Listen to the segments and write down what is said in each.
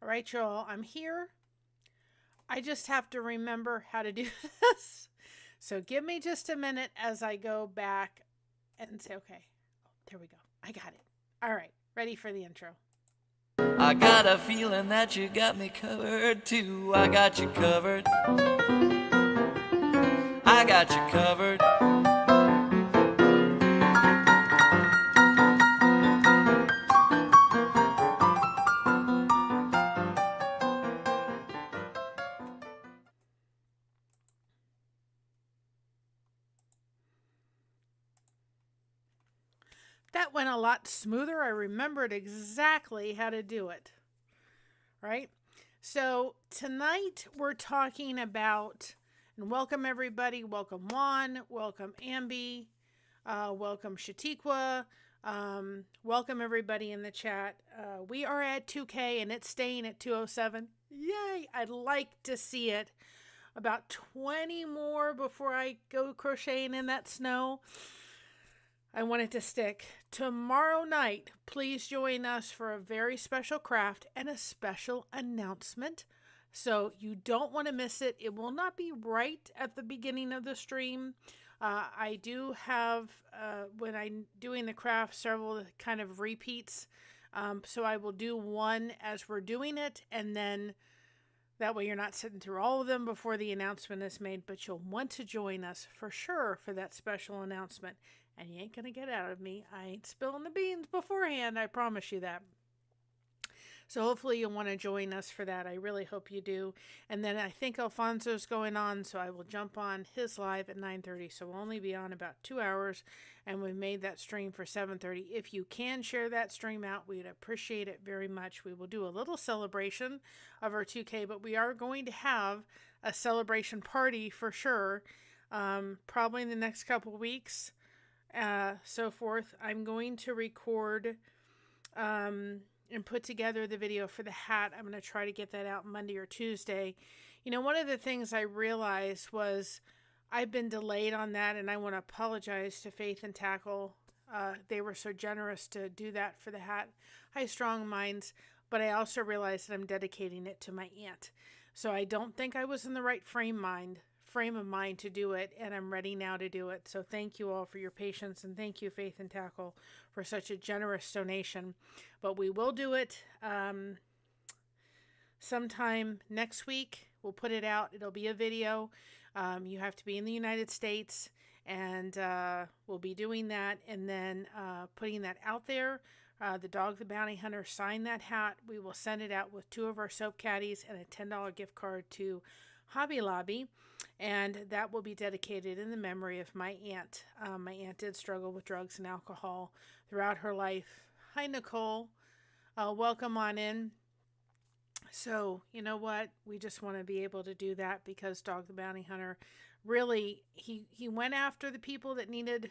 All right, y'all, I'm here. I just have to remember how to do this. So give me just a minute as I go back and say, okay, there we go. I got it. All right, ready for the intro. I got a feeling that you got me covered too. I got you covered. I got you covered. That went a lot smoother. I remembered exactly how to do it. Right? So tonight we're talking about, and welcome everybody. Welcome Juan. Welcome Ambi. Welcome Shatiqua. Welcome everybody in the chat. We are at 2K and it's staying at 207. Yay! I'd like to see it. About 20 more before I go crocheting in that snow. I want it to stick. Tomorrow night, please join us for a very special craft and a special announcement. So you don't want to miss it. It will not be right at the beginning of the stream. I do have, when I'm doing the craft, several kind of repeats. So I will do one as we're doing it, and then that way you're not sitting through all of them before the announcement is made, but you'll want to join us for sure for that special announcement. And you ain't going to get out of me. I ain't spilling the beans beforehand. I promise you that. So hopefully you'll want to join us for that. I really hope you do. And then I think Alfonso's going on, so I will jump on his live at 9:30. So we'll only be on about 2 hours, and we made that stream for 7:30. If you can share that stream out, we'd appreciate it very much. We will do a little celebration of our 2K, but we are going to have a celebration party for sure, probably in the next couple weeks. So forth. I'm going to record and put together the video for the hat. I'm going to try to get that out Monday or Tuesday. You know, one of the things I realized was I've been delayed on that, and I want to apologize to Faith and Tackle. They were so generous to do that for the hat. High Strong Minds, but I also realized that I'm dedicating it to my aunt. So I don't think I was in the right frame of mind to do it, and I'm ready now to do it. So thank you all for your patience, and thank you, Faith and Tackle, for such a generous donation. But we will do it sometime next week. We'll put it out. It'll be a video. You have to be in the United States, and we'll be doing that, and then putting that out there. The Dog the Bounty Hunter signed that hat. We will send it out with 2 of our soap caddies and a $10 gift card to Hobby Lobby, and that will be dedicated in the memory of my aunt. My aunt did struggle with drugs and alcohol throughout her life. Hi, Nicole. Welcome on in. So, you know what? We just want to be able to do that because Dog the Bounty Hunter really, he went after the people that needed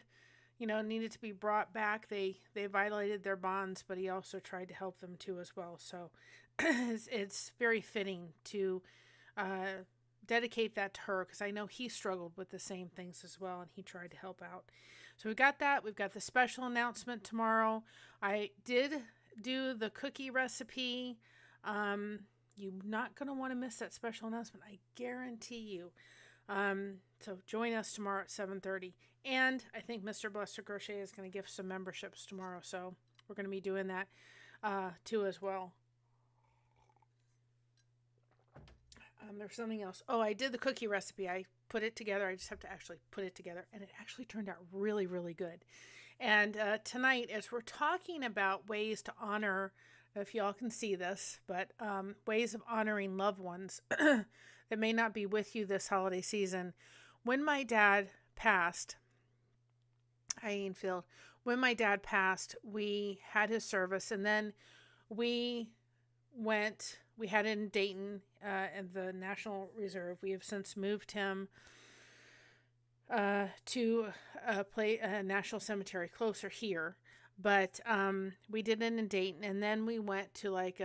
to be brought back. They violated their bonds, but he also tried to help them too as well. So it's very fitting to dedicate that to her, because I know he struggled with the same things as well, and he tried to help out. So we got that. We've got the special announcement tomorrow. I did do the cookie recipe. You're not going to want to miss that special announcement, I guarantee you. So join us tomorrow at 7:30. And I think Mr. Blester Crochet is going to give some memberships tomorrow, so we're going to be doing that too as well. There's something else. Oh, I did the cookie recipe. I put it together. I just have to actually put it together. And it actually turned out really, really good. And tonight, as we're talking about ways to honor, if y'all can see this, but ways of honoring loved ones that may not be with you this holiday season. When my dad passed, when my dad passed, we had his service. And then we had it in Dayton in the National Reserve. We have since moved him to a national cemetery closer here. But we did it in Dayton, and then we went to like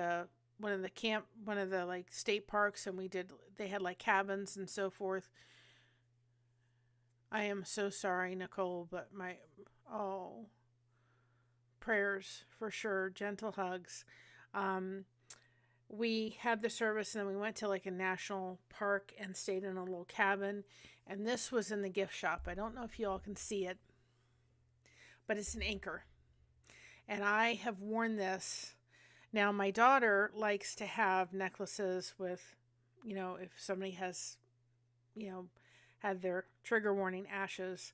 one of the like state parks, and they had like cabins and so forth. I am so sorry, Nicole, but prayers for sure, gentle hugs. we had the service, and then we went to like a national park and stayed in a little cabin. And this was in the gift shop. I don't know if you all can see it, but it's an anchor. And I have worn this. Now, my daughter likes to have necklaces with, if somebody has, had their trigger warning ashes,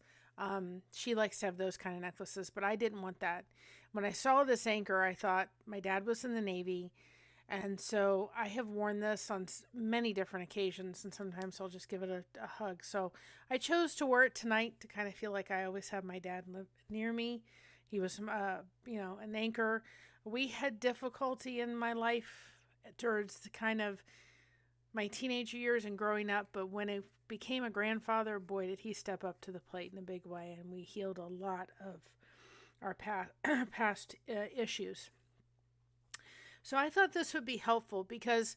she likes to have those kind of necklaces, but I didn't want that. When I saw this anchor, I thought my dad was in the Navy, and so I have worn this on many different occasions, and sometimes I'll just give it a hug. So I chose to wear it tonight to kind of feel like I always have my dad live near me. He was, an anchor. We had difficulty in my life towards the kind of my teenage years and growing up, but when I became a grandfather, boy, did he step up to the plate in a big way, and we healed a lot of our past issues. So I thought this would be helpful because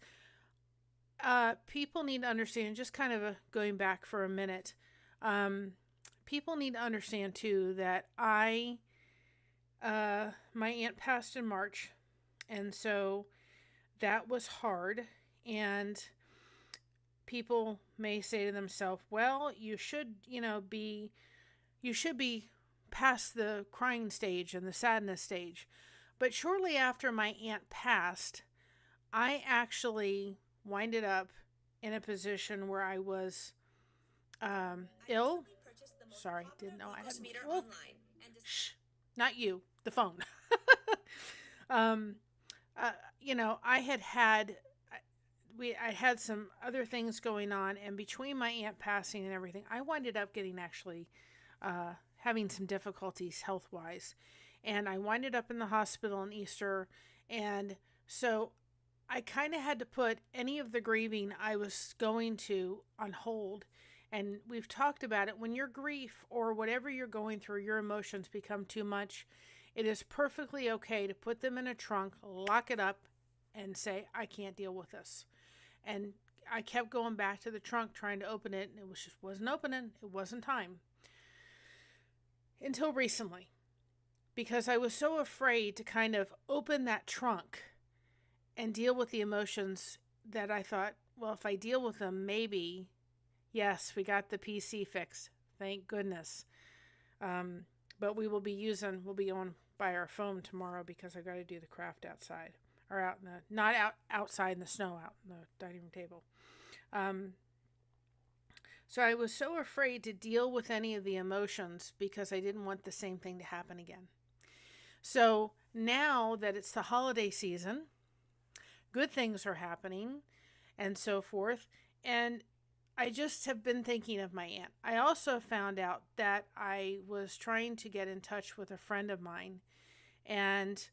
people need to understand, just kind of going back for a minute, people need to understand too that my aunt passed in March, and so that was hard, and people may say to themselves, well, you should be past the crying stage and the sadness stage. But shortly after my aunt passed, I actually winded up in a position where I was ill. Sorry, didn't know I had oh, shh, not you, the phone. I had some other things going on, and between my aunt passing and everything, I winded up getting actually having some difficulties health-wise. And I winded up in the hospital in Easter, and so I kind of had to put any of the grieving I was going to on hold. And we've talked about it. When your grief or whatever you're going through, your emotions become too much, it is perfectly okay to put them in a trunk, lock it up, and say, I can't deal with this. And I kept going back to the trunk trying to open it, and it wasn't opening. It wasn't time. Until recently. Because I was so afraid to kind of open that trunk and deal with the emotions that I thought, well, if I deal with them, maybe, yes, we got the PC fixed. Thank goodness. But we'll be on by our phone tomorrow because I got to do the craft outside. Or out in the, not out outside in the snow, out in the dining room table. So I was so afraid to deal with any of the emotions because I didn't want the same thing to happen again. So now that it's the holiday season, good things are happening and so forth. And I just have been thinking of my aunt. I also found out that I was trying to get in touch with a friend of mine and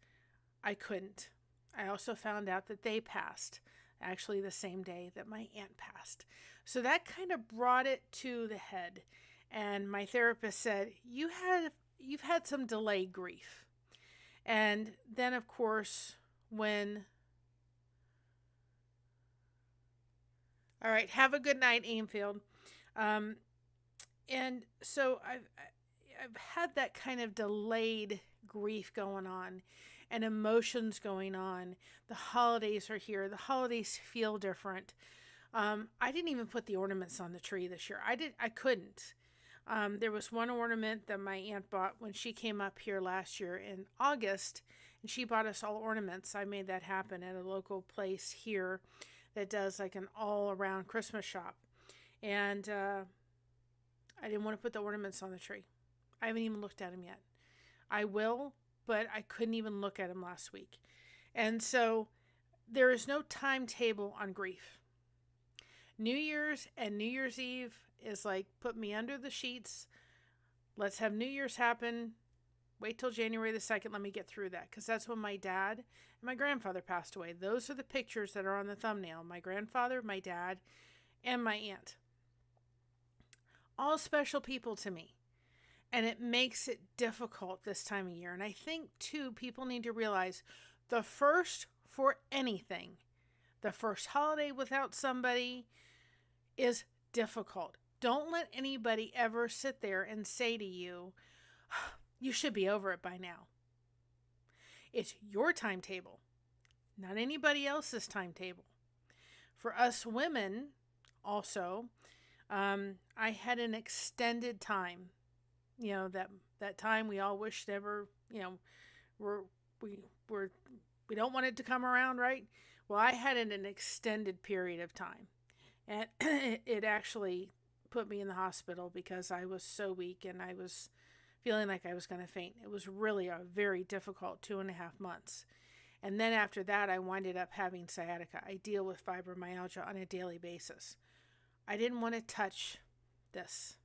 I couldn't. I also found out that they passed actually the same day that my aunt passed. So that kind of brought it to the head. And my therapist said, you've had some delayed grief. And then, of course, all right, have a good night, Aimfield. And so I've had that kind of delayed grief going on and emotions going on. The holidays are here. The holidays feel different. I didn't even put the ornaments on the tree this year. I couldn't. There was one ornament that my aunt bought when she came up here last year in August, and she bought us all ornaments. I made that happen at a local place here that does like an all-around Christmas shop. And I didn't want to put the ornaments on the tree. I haven't even looked at them yet. I will, but I couldn't even look at them last week. And so there is no timetable on grief. New Year's and New Year's Eve is like, put me under the sheets. Let's have New Year's happen. Wait till January the 2nd. Let me get through that. Because that's when my dad and my grandfather passed away. Those are the pictures that are on the thumbnail. My grandfather, my dad, and my aunt. All special people to me. And it makes it difficult this time of year. And I think, too, people need to realize the first for anything, the first holiday without somebody is difficult. Don't let anybody ever sit there and say to you, you should be over it by now. It's your timetable. not anybody else's timetable. For us women, also, I had an extended time. That time we all wish never, we're, we we're, we don't want it to come around, right? Well, I had it an extended period of time, and it actually put me in the hospital because I was so weak and I was feeling like I was going to faint. It was really a very difficult 2.5 months. And then after that, I winded up having sciatica. I deal with fibromyalgia on a daily basis. I didn't want to touch this.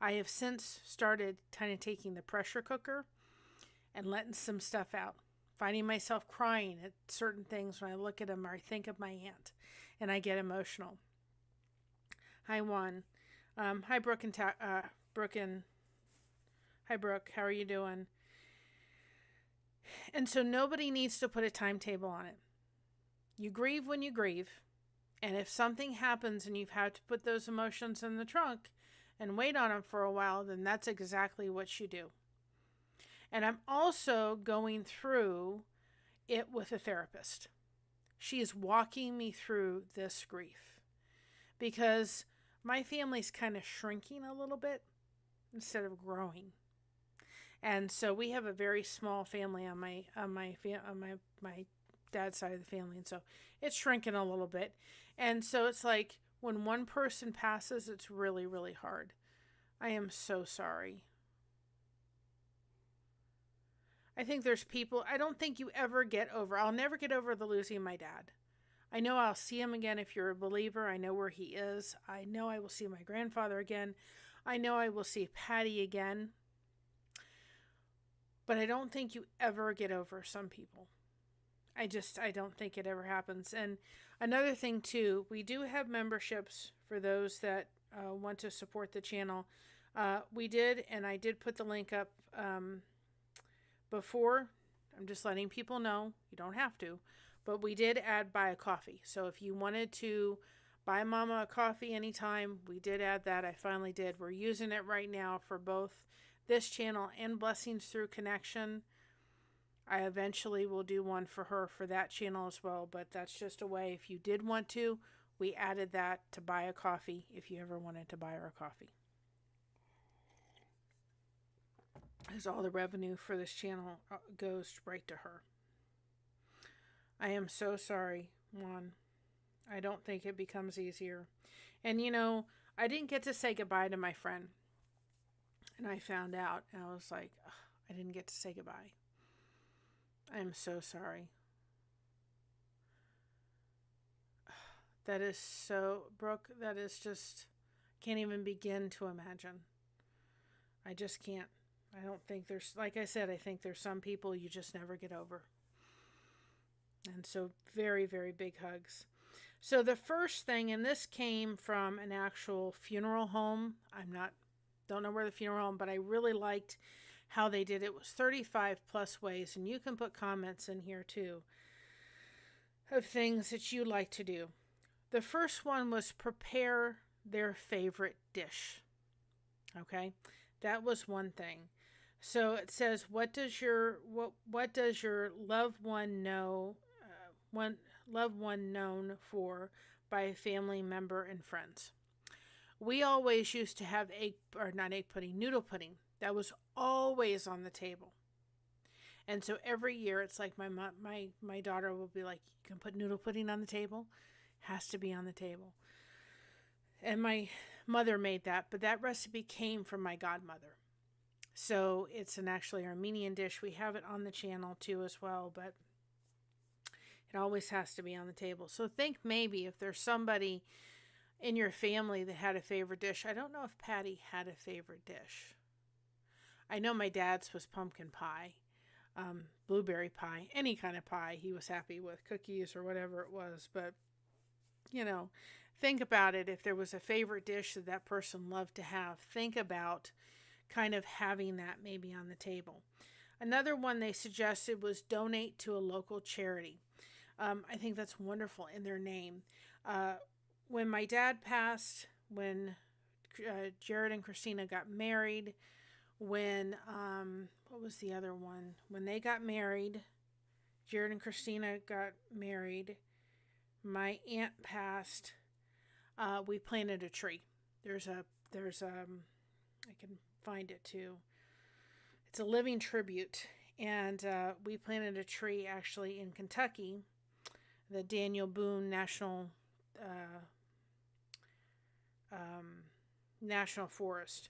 I have since started kind of taking the pressure cooker and letting some stuff out. Finding myself crying at certain things when I look at them or I think of my aunt and I get emotional. Hi, Juan. Hi, Brooke and hi, Brooke. How are you doing? And so nobody needs to put a timetable on it. You grieve when you grieve. And if something happens and you've had to put those emotions in the trunk and wait on them for a while, then that's exactly what you do. And I'm also going through it with a therapist. She is walking me through this grief because my family's kind of shrinking a little bit instead of growing. And so we have a very small family on my dad's side of the family, and so it's shrinking a little bit. And so it's like when one person passes, it's really, really hard. I am so sorry. I think there's people, I don't think you ever get over, I'll never get over the losing my dad. I know I'll see him again if you're a believer. I know where he is. I know I will see my grandfather again. I know I will see Patty again. But I don't think you ever get over some people. I don't think it ever happens. And another thing too, we do have memberships for those that want to support the channel. We did, and I did put the link up before. I'm just letting people know. You don't have to. But we did add buy a coffee. So if you wanted to buy Mama a coffee anytime, we did add that. I finally did. We're using it right now for both this channel and Blessings Through Connection. I eventually will do one for her for that channel as well, but that's just a way. If you did want to, we added that to buy a coffee if you ever wanted to buy her a coffee. Because all the revenue for this channel goes right to her. I am so sorry, Juan. I don't think it becomes easier. And I didn't get to say goodbye to my friend. And I found out, and I was like, I didn't get to say goodbye. I am so sorry. That is so, Brooke, that is just, can't even begin to imagine. I just can't. I don't think there's, like I said, I think there's some people you just never get over. And so very, very big hugs. So the first thing, and this came from an actual funeral home. Don't know where the funeral home, but I really liked how they did it. It was 35 plus ways, and you can put comments in here too of things that you like to do. The first one was prepare their favorite dish. Okay, that was one thing. So it says, what does your loved one know? Loved one known for by a family member and friends. We always used to have noodle pudding. That was always on the table. And so every year it's like my daughter will be like, you can put noodle pudding on the table. Has to be on the table. And my mother made that, but that recipe came from my godmother. So it's an actually Armenian dish. We have it on the channel too as well, but it always has to be on the table. So think maybe if there's somebody in your family that had a favorite dish. I don't know if Patty had a favorite dish. I know my dad's was pumpkin pie, blueberry pie, any kind of pie he was happy with, cookies or whatever it was. But, think about it. If there was a favorite dish that that person loved to have, think about kind of having that maybe on the table. Another one they suggested was donate to a local charity. I think that's wonderful in their name. When my dad passed, when Jared and Christina got married, when, what was the other one? When they got married, Jared and Christina got married. My aunt passed. We planted a tree. There's I can find it too. It's a living tribute. And we planted a tree actually in Kentucky, the Daniel Boone uh, um, National Forest.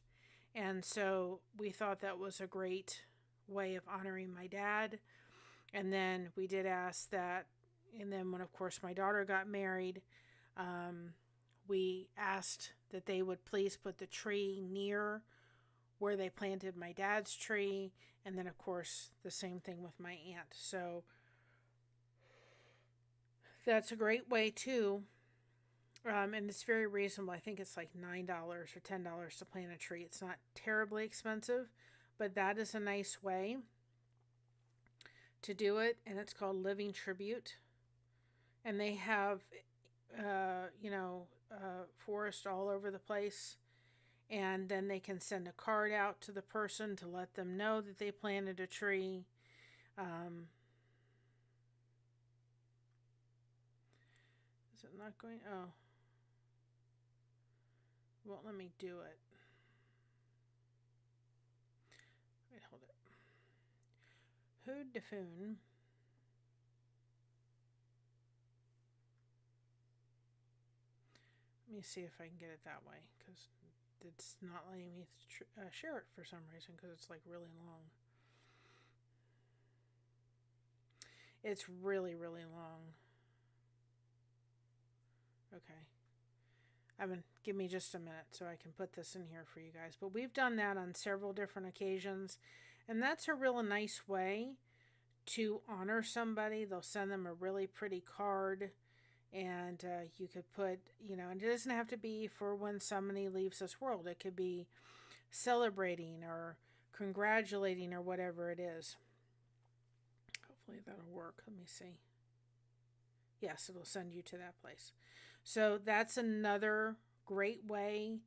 And so we thought that was a great way of honoring my dad. And then we did ask that, and then when, of course, my daughter got married, we asked that they would please put the tree near where they planted my dad's tree. And then, of course, the same thing with my aunt. So that's a great way, too. And it's very reasonable. I think it's like $9 or $10 to plant a tree. It's not terribly expensive, but that is a nice way to do it. And it's called Living Tribute. And they have, forest all over the place. And then they can send a card out to the person to let them know that they planted a tree. Is it not going? Oh. Won't let me do it. Wait, hold it. Who de Foon? Let me see if I can get it that way, because it's not letting me share it for some reason, because it's like really long. It's really, really long. Okay. Give me just a minute so I can put this in here for you guys. But we've done that on several different occasions. And that's a real nice way to honor somebody. They'll send them a really pretty card. And you could put, and it doesn't have to be for when somebody leaves this world. It could be celebrating or congratulating or whatever it is. Hopefully that'll work. Let me see. Yes, it'll send you to that place. So that's another great way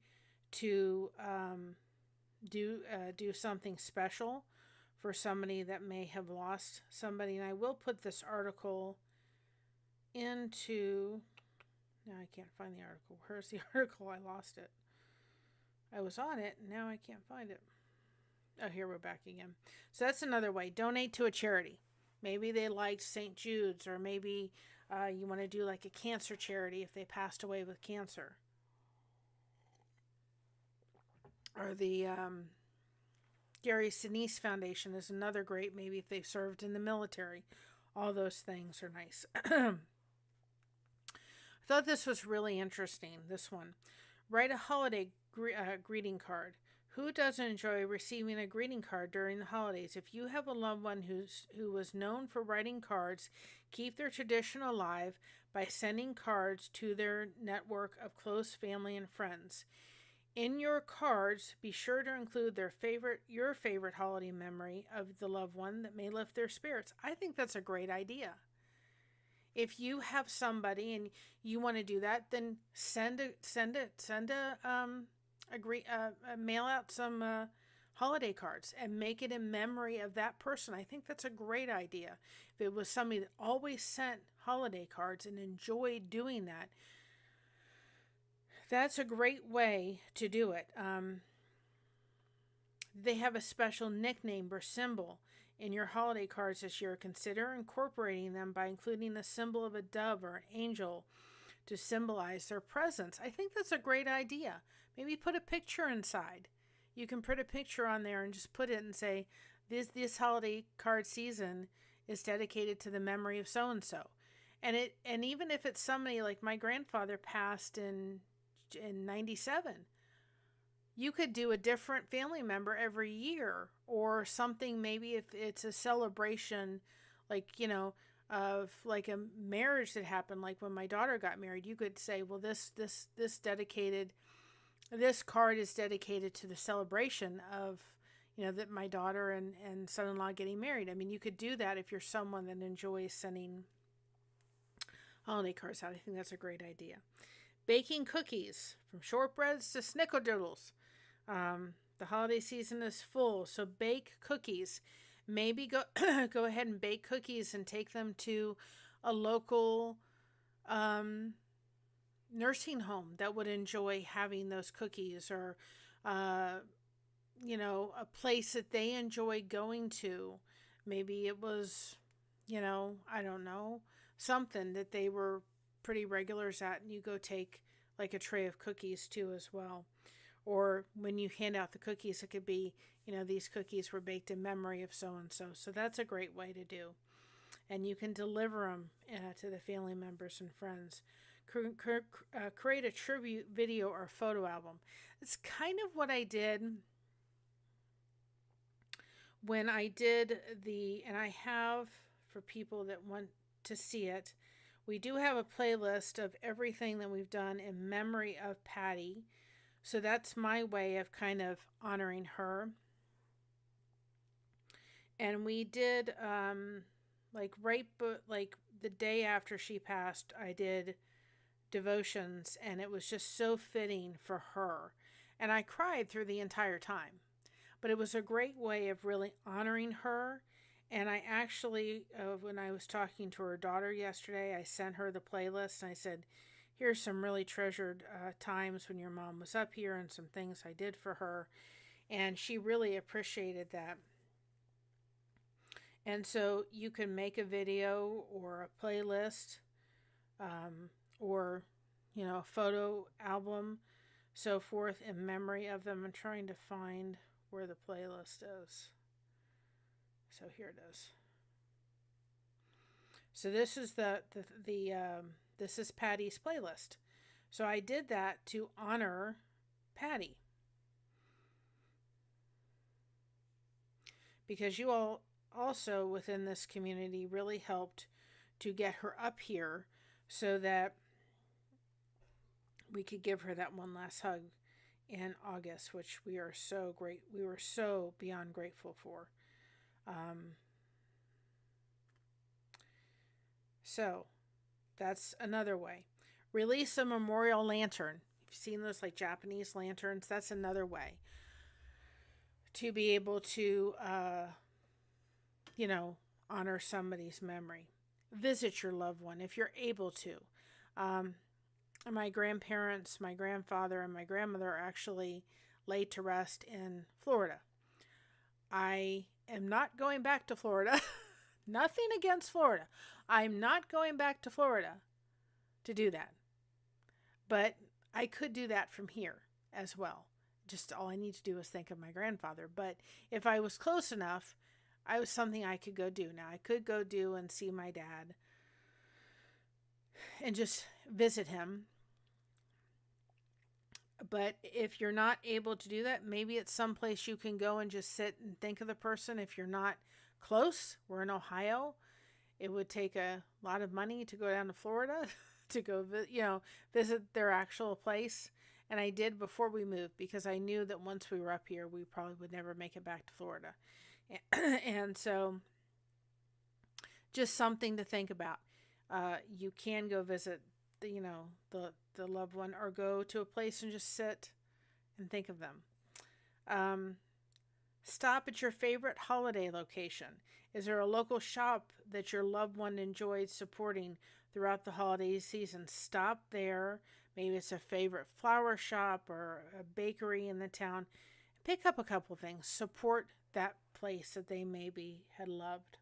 to do something special for somebody that may have lost somebody. And I will put this article into... Now I can't find the article. Where's the article? I lost it. I was on it, and now I can't find it. Oh, here we're back again. So that's another way. Donate to a charity. Maybe they liked St. Jude's, or maybe you want to do like a cancer charity if they passed away with cancer. Or the Gary Sinise Foundation is another great, maybe if they've served in the military. All those things are nice. I thought this was really interesting, this one. Write a holiday greeting card. Who doesn't enjoy receiving a greeting card during the holidays? If you have a loved one who was known for writing cards, keep their tradition alive by sending cards to their network of close family and friends. In your cards, be sure to include your favorite holiday memory of the loved one that may lift their spirits. I think that's a great idea. If you have somebody and you want to do that, then mail out some holiday cards and make it in memory of that person. I think that's a great idea. If it was somebody that always sent holiday cards and enjoyed doing that, that's a great way to do it. They have a special nickname or symbol in your holiday cards this year. Consider incorporating them by including a symbol of a dove or an angel to symbolize their presence. I think that's a great idea. Maybe put a picture inside. You can put a picture on there and just put it and say, this holiday card season is dedicated to the memory of so-and-so. And even if it's somebody like my grandfather passed in 97, you could do a different family member every year, or something. Maybe if it's a celebration, like, of like a marriage that happened, like when my daughter got married, you could say, well, this card is dedicated to the celebration of, that my daughter and son-in-law getting married. I mean, you could do that if you're someone that enjoys sending holiday cards out. I think that's a great idea. Baking cookies, from shortbreads to snickerdoodles. The holiday season is full, so bake cookies. Maybe go go ahead and bake cookies and take them to a local um, nursing home that would enjoy having those cookies, or uh, a place that they enjoy going to. Maybe it was, I don't know, something that they were pretty regulars at, and you go take like a tray of cookies too as well. Or when you hand out the cookies, it could be, these cookies were baked in memory of so and so. So that's a great way to do. And you can deliver them to the family members and friends. Create a tribute video or photo album. It's kind of what I did when I did and I have, for people that want to see it, we do have a playlist of everything that we've done in memory of Patty. So that's my way of kind of honoring her. And we did, like the day after she passed, I did devotions, and it was just so fitting for her. And I cried through the entire time. But it was a great way of really honoring her. And I actually, when I was talking to her daughter yesterday, I sent her the playlist, and I said, here's some really treasured times when your mom was up here and some things I did for her. And she really appreciated that. And so you can make a video or a playlist, or, a photo album, so forth, in memory of them. I'm trying to find where the playlist is. So here it is. So this is this is Patty's playlist. So I did that to honor Patty, because you all also within this community really helped to get her up here so that we could give her that one last hug in August, which we were so beyond grateful for. So that's another way. Release a memorial lantern. You've seen those like Japanese lanterns. That's another way to be able to, honor somebody's memory. Visit your loved one if you're able to. My grandparents, my grandfather, and my grandmother are actually laid to rest in Florida. I am not going back to Florida. Nothing against Florida. I'm not going back to Florida to do that. But I could do that from here as well. Just all I need to do is think of my grandfather. But if I was close enough, I was something I could go do. Now, I could go do and see my dad and just visit him. But if you're not able to do that, maybe it's someplace you can go and just sit and think of the person. If you're not close, we're in Ohio. It would take a lot of money to go down to Florida to go, visit their actual place. And I did before we moved, because I knew that once we were up here, we probably would never make it back to Florida. And so just something to think about. You can go visit the loved one, or go to a place and just sit and think of them. Stop at your favorite holiday location. Is there a local shop that your loved one enjoyed supporting throughout the holiday season? Stop there. Maybe it's a favorite flower shop or a bakery in the town. Pick up a couple things. Support that place that they maybe had loved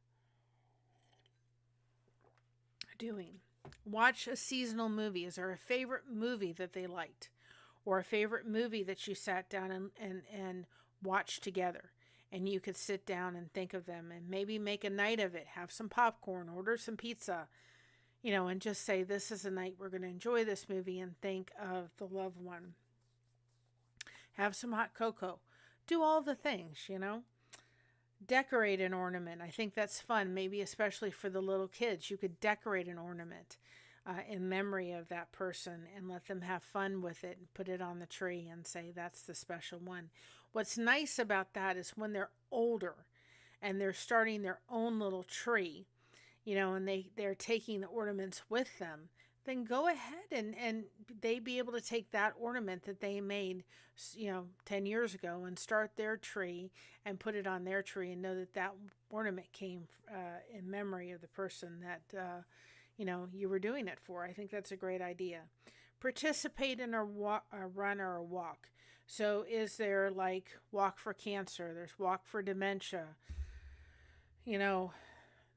doing. Watch a seasonal movie. Is there a favorite movie that they liked, or a favorite movie that you sat down and watched together, and you could sit down and think of them, and maybe make a night of it? Have some popcorn, order some pizza, and just say, this is a night we're going to enjoy this movie and think of the loved one. Have some hot cocoa. Do all the things, Decorate an ornament. I think that's fun, maybe especially for the little kids. You could decorate an ornament in memory of that person and let them have fun with it and put it on the tree and say, that's the special one. What's nice about that is when they're older and they're starting their own little tree, and they're taking the ornaments with them, then go ahead and they be able to take that ornament that they made, 10 years ago and start their tree and put it on their tree and know that that ornament came in memory of the person that, you were doing it for. I think that's a great idea. Participate in a run or a walk. So is there like walk for cancer? There's walk for dementia. You know,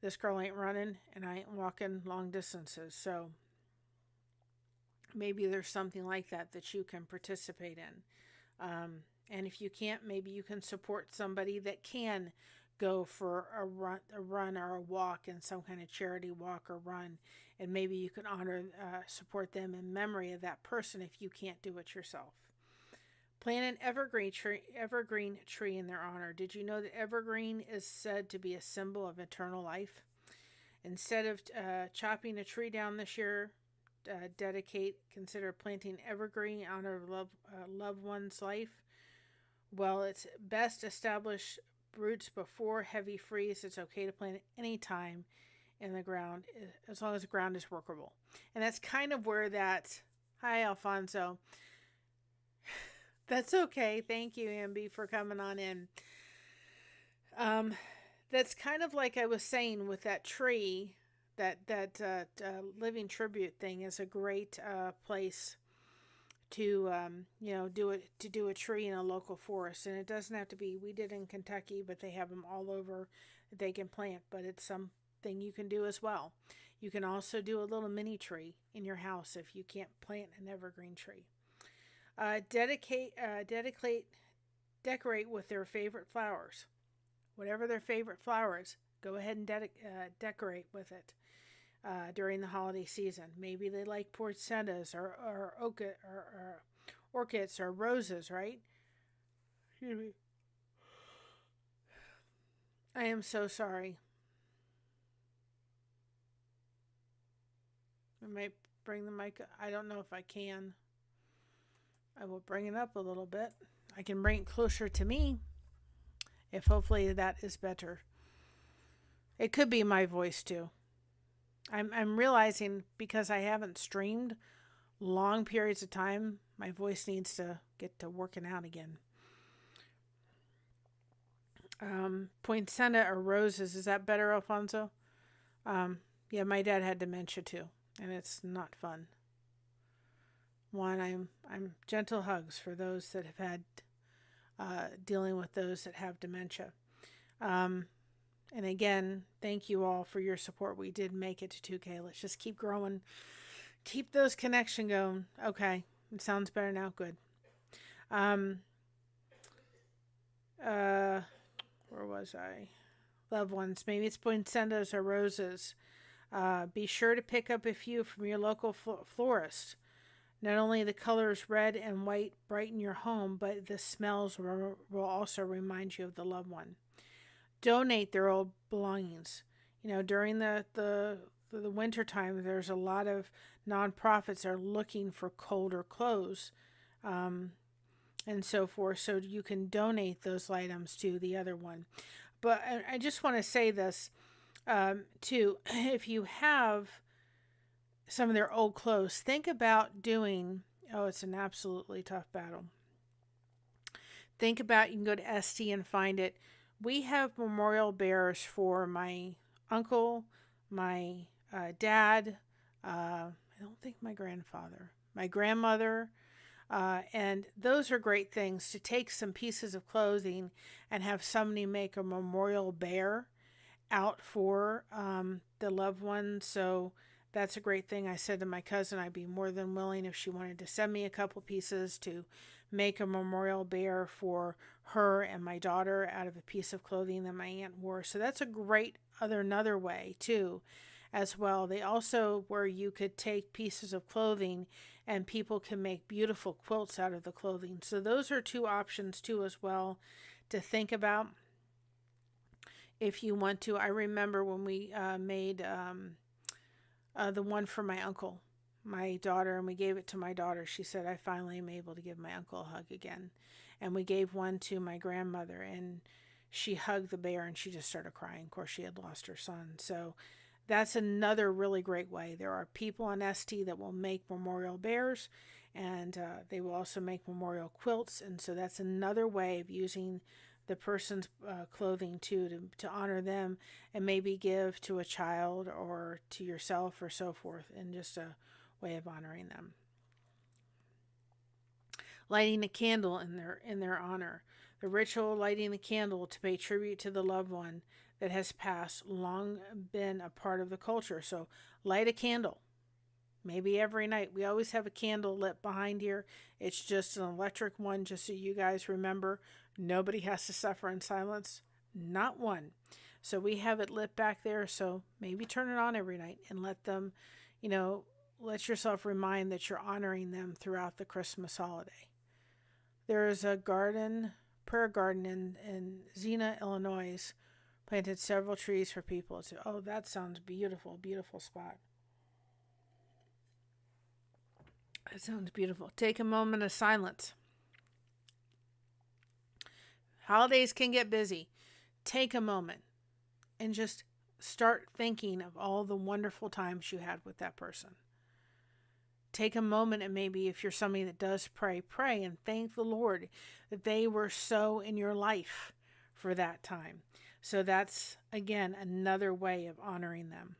this girl ain't running and I ain't walking long distances. So maybe there's something like that you can participate in. And if you can't, maybe you can support somebody that can go for a run or a walk in some kind of charity walk or run. And maybe you can support them in memory of that person if you can't do it yourself. Plant an evergreen tree in their honor. Did you know that evergreen is said to be a symbol of eternal life? Instead of chopping a tree down this year, consider planting evergreen in honor of loved one's life. Well, it's best establish roots before heavy freeze. It's okay to plant it any time in the ground, as long as the ground is workable. And that's kind of where hi, Alfonso. That's okay. Thank you, Amby, for coming on in. That's kind of like I was saying with that tree, that living tribute thing is a great place to do a tree in a local forest. And it doesn't have to be, we did in Kentucky, but they have them all over that they can plant, but it's something you can do as well. You can also do a little mini tree in your house if you can't plant an evergreen tree. Decorate with their favorite flowers. Whatever their favorite flower is, go ahead and decorate with it during the holiday season. Maybe they like poinsettias or orchids or roses, right? Excuse me. I am so sorry. I might bring the mic. I don't know if I can. I will bring it up a little bit. I can bring it closer to me. If hopefully that is better. It could be my voice too. I'm realizing because I haven't streamed long periods of time, my voice needs to get to working out again. Poinsettia or roses, is that better, Alfonso? Yeah, my dad had dementia too, and it's not fun. I'm gentle hugs for those that have had dealing with those that have dementia. And again, thank you all for your support. We did make it to 2K. Let's just keep growing. Keep those connection going. Okay, it sounds better now. Good. Where was I? Loved ones. Maybe it's poinsettias or roses. Be sure to pick up a few from your local florist. Not only the colors red and white brighten your home, but the smells will also remind you of the loved one. Donate their old belongings. During the winter time, there's a lot of nonprofits that are looking for colder clothes and so forth, so you can donate those items to the other one. But I just want to say this too. If you have some of their old clothes, think about doing, it's an absolutely tough battle. Think about, you can go to Etsy and find it. We have memorial bears for my uncle, my dad, I don't think my grandfather, my grandmother, and those are great things to take some pieces of clothing and have somebody make a memorial bear out for the loved one. So that's a great thing. I said to my cousin I'd be more than willing if she wanted to send me a couple pieces to make a memorial bear for her and my daughter out of a piece of clothing that my aunt wore. So that's a great another way too as well. They also, where you could take pieces of clothing and people can make beautiful quilts out of the clothing. So those are two options too as well to think about if you want to. I remember when we made the one for my uncle, my daughter, and we gave it to my daughter. She said, I finally am able to give my uncle a hug again. And we gave one to my grandmother, and she hugged the bear and she just started crying. Of course, she had lost her son. So That's another really great way. There are people on ST that will make memorial bears, and they will also make memorial quilts. And so that's another way of using the person's clothing too, to honor them and maybe give to a child or to yourself or so forth, and just a way of honoring them. Lighting a candle in their honor. The ritual of lighting a candle to pay tribute to the loved one that has passed long been a part of the culture. So light a candle, maybe every night. We always have a candle lit behind here. It's just an electric one, just so you guys remember. Nobody has to suffer in silence. Not one. So we have it lit back there. So prayer turn it on every night and let them, let yourself remind that you're honoring them throughout the Christmas holiday. There is a prayer garden in Xena, Illinois. Planted several trees for people. Oh, that sounds beautiful. Beautiful spot. That sounds beautiful. Take a moment of silence. Holidays can get busy. Take a moment and just start thinking of all the wonderful times you had with that person. Take a moment, and maybe if you're somebody that does pray and thank the Lord that they were so in your life for that time. So that's, again, another way of honoring them.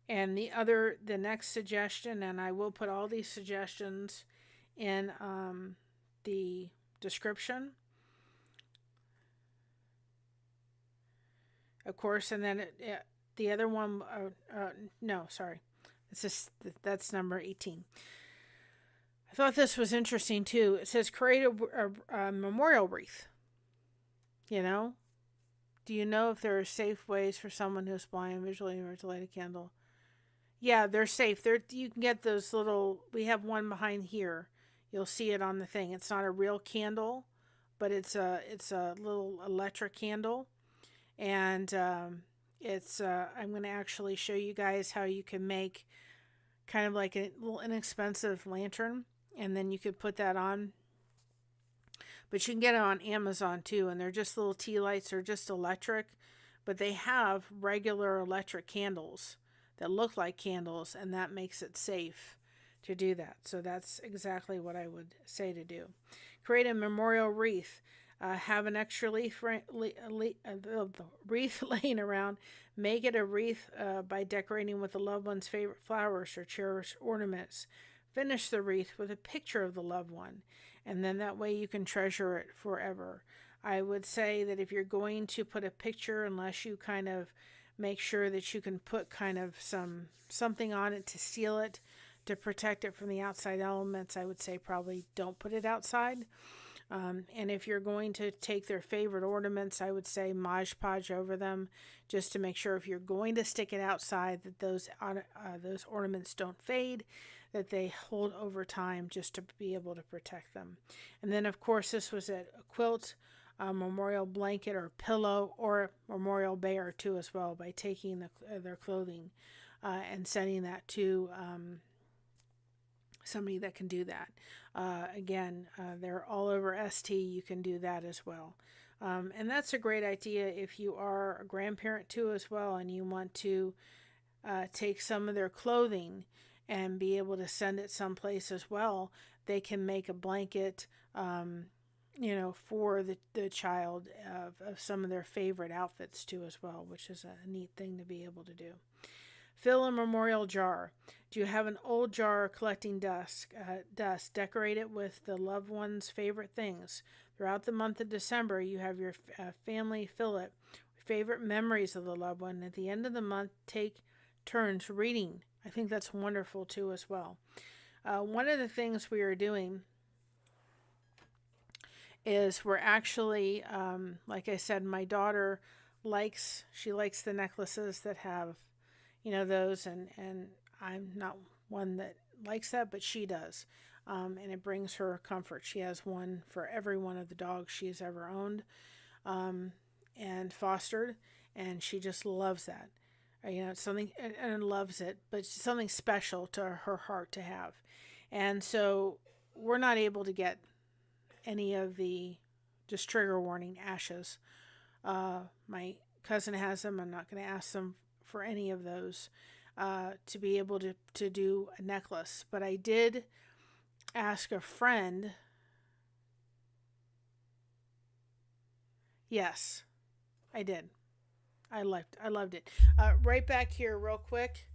And the next suggestion, and I will put all these suggestions in the description, of course, and then the other one, that's number 18. I thought this was interesting too. It says create a memorial wreath. Do you know if there are safe ways for someone who's blind visually or to light a candle? Yeah, they're safe. You can get those little. We have one behind here. You'll see it on the thing. It's not a real candle, but it's a little electric candle, and I'm going to actually show you guys how you can make kind of like a little inexpensive lantern, and then you could put that on. But you can get it on Amazon too, and they're just little tea lights. They're just electric, but they have regular electric candles that look like candles, and that makes it safe to do that. So that's exactly what I would say to do. Create a memorial wreath. Have an extra wreath laying around. Make it a wreath by decorating with the loved one's favorite flowers or cherished ornaments. Finish the wreath with a picture of the loved one, and then that way you can treasure it forever. I would say that if you're going to put a picture, unless you kind of make sure that you can put kind of something on it to seal it, to protect it from the outside elements, I would say probably don't put it outside. And if you're going to take their favorite ornaments, I would say Mod Podge over them, just to make sure if you're going to stick it outside that those ornaments don't fade, that they hold over time, just to be able to protect them. And then, of course, this was a quilt, a memorial blanket or pillow, or memorial bear too as well, by taking their clothing and sending that to somebody that can do that. Again, they're all over ST. You can do that as well. And that's a great idea if you are a grandparent too as well, and you want to take some of their clothing and be able to send it someplace as well. They can make a blanket, for the child of some of their favorite outfits too as well, which is a neat thing to be able to do. Fill a memorial jar. Do you have an old jar collecting dust? Decorate it with the loved one's favorite things. Throughout the month of December, you have your family fill it with favorite memories of the loved one. At the end of the month, take turns reading. I think that's wonderful too as well. One of the things we are doing is we're actually, like I said, my daughter likes the necklaces that have, those, and I'm not one that likes that, but she does. And it brings her comfort. She has one for every one of the dogs she has ever owned and fostered, and she just loves that. It's something, and loves it, but it's something special to her heart to have. And so we're not able to get any of the, just trigger warning, ashes. My cousin has them. I'm not going to ask them for any of those to be able to do a necklace. But I did ask a friend. Yes, I did. I loved it. Right back here, real quick.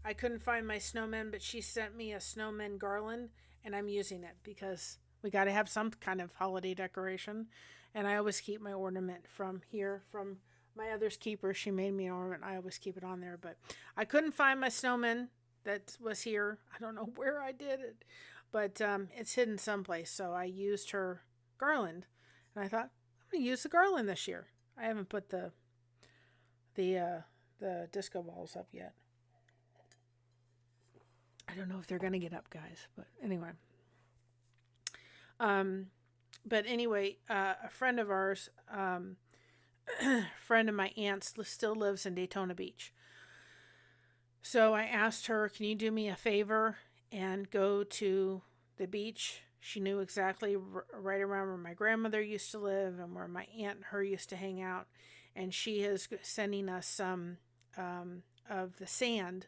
I couldn't find my snowman, but she sent me a snowman garland, and I'm using it because we got to have some kind of holiday decoration. And I always keep my ornament from here, from my other's keeper. She made me an ornament. I always keep it on there, but I couldn't find my snowman that was here. I don't know where I did it, but it's hidden someplace. So I used her garland, and I thought I'm gonna use the garland this year. I haven't put the disco balls up yet. I don't know if they're gonna get up, guys, but anyway. But anyway, a friend of ours, friend of my aunt's, still lives in Daytona Beach. So I asked her, can you do me a favor and go to the beach? She knew exactly right around where my grandmother used to live and where my aunt and her used to hang out. And she is sending us some of the sand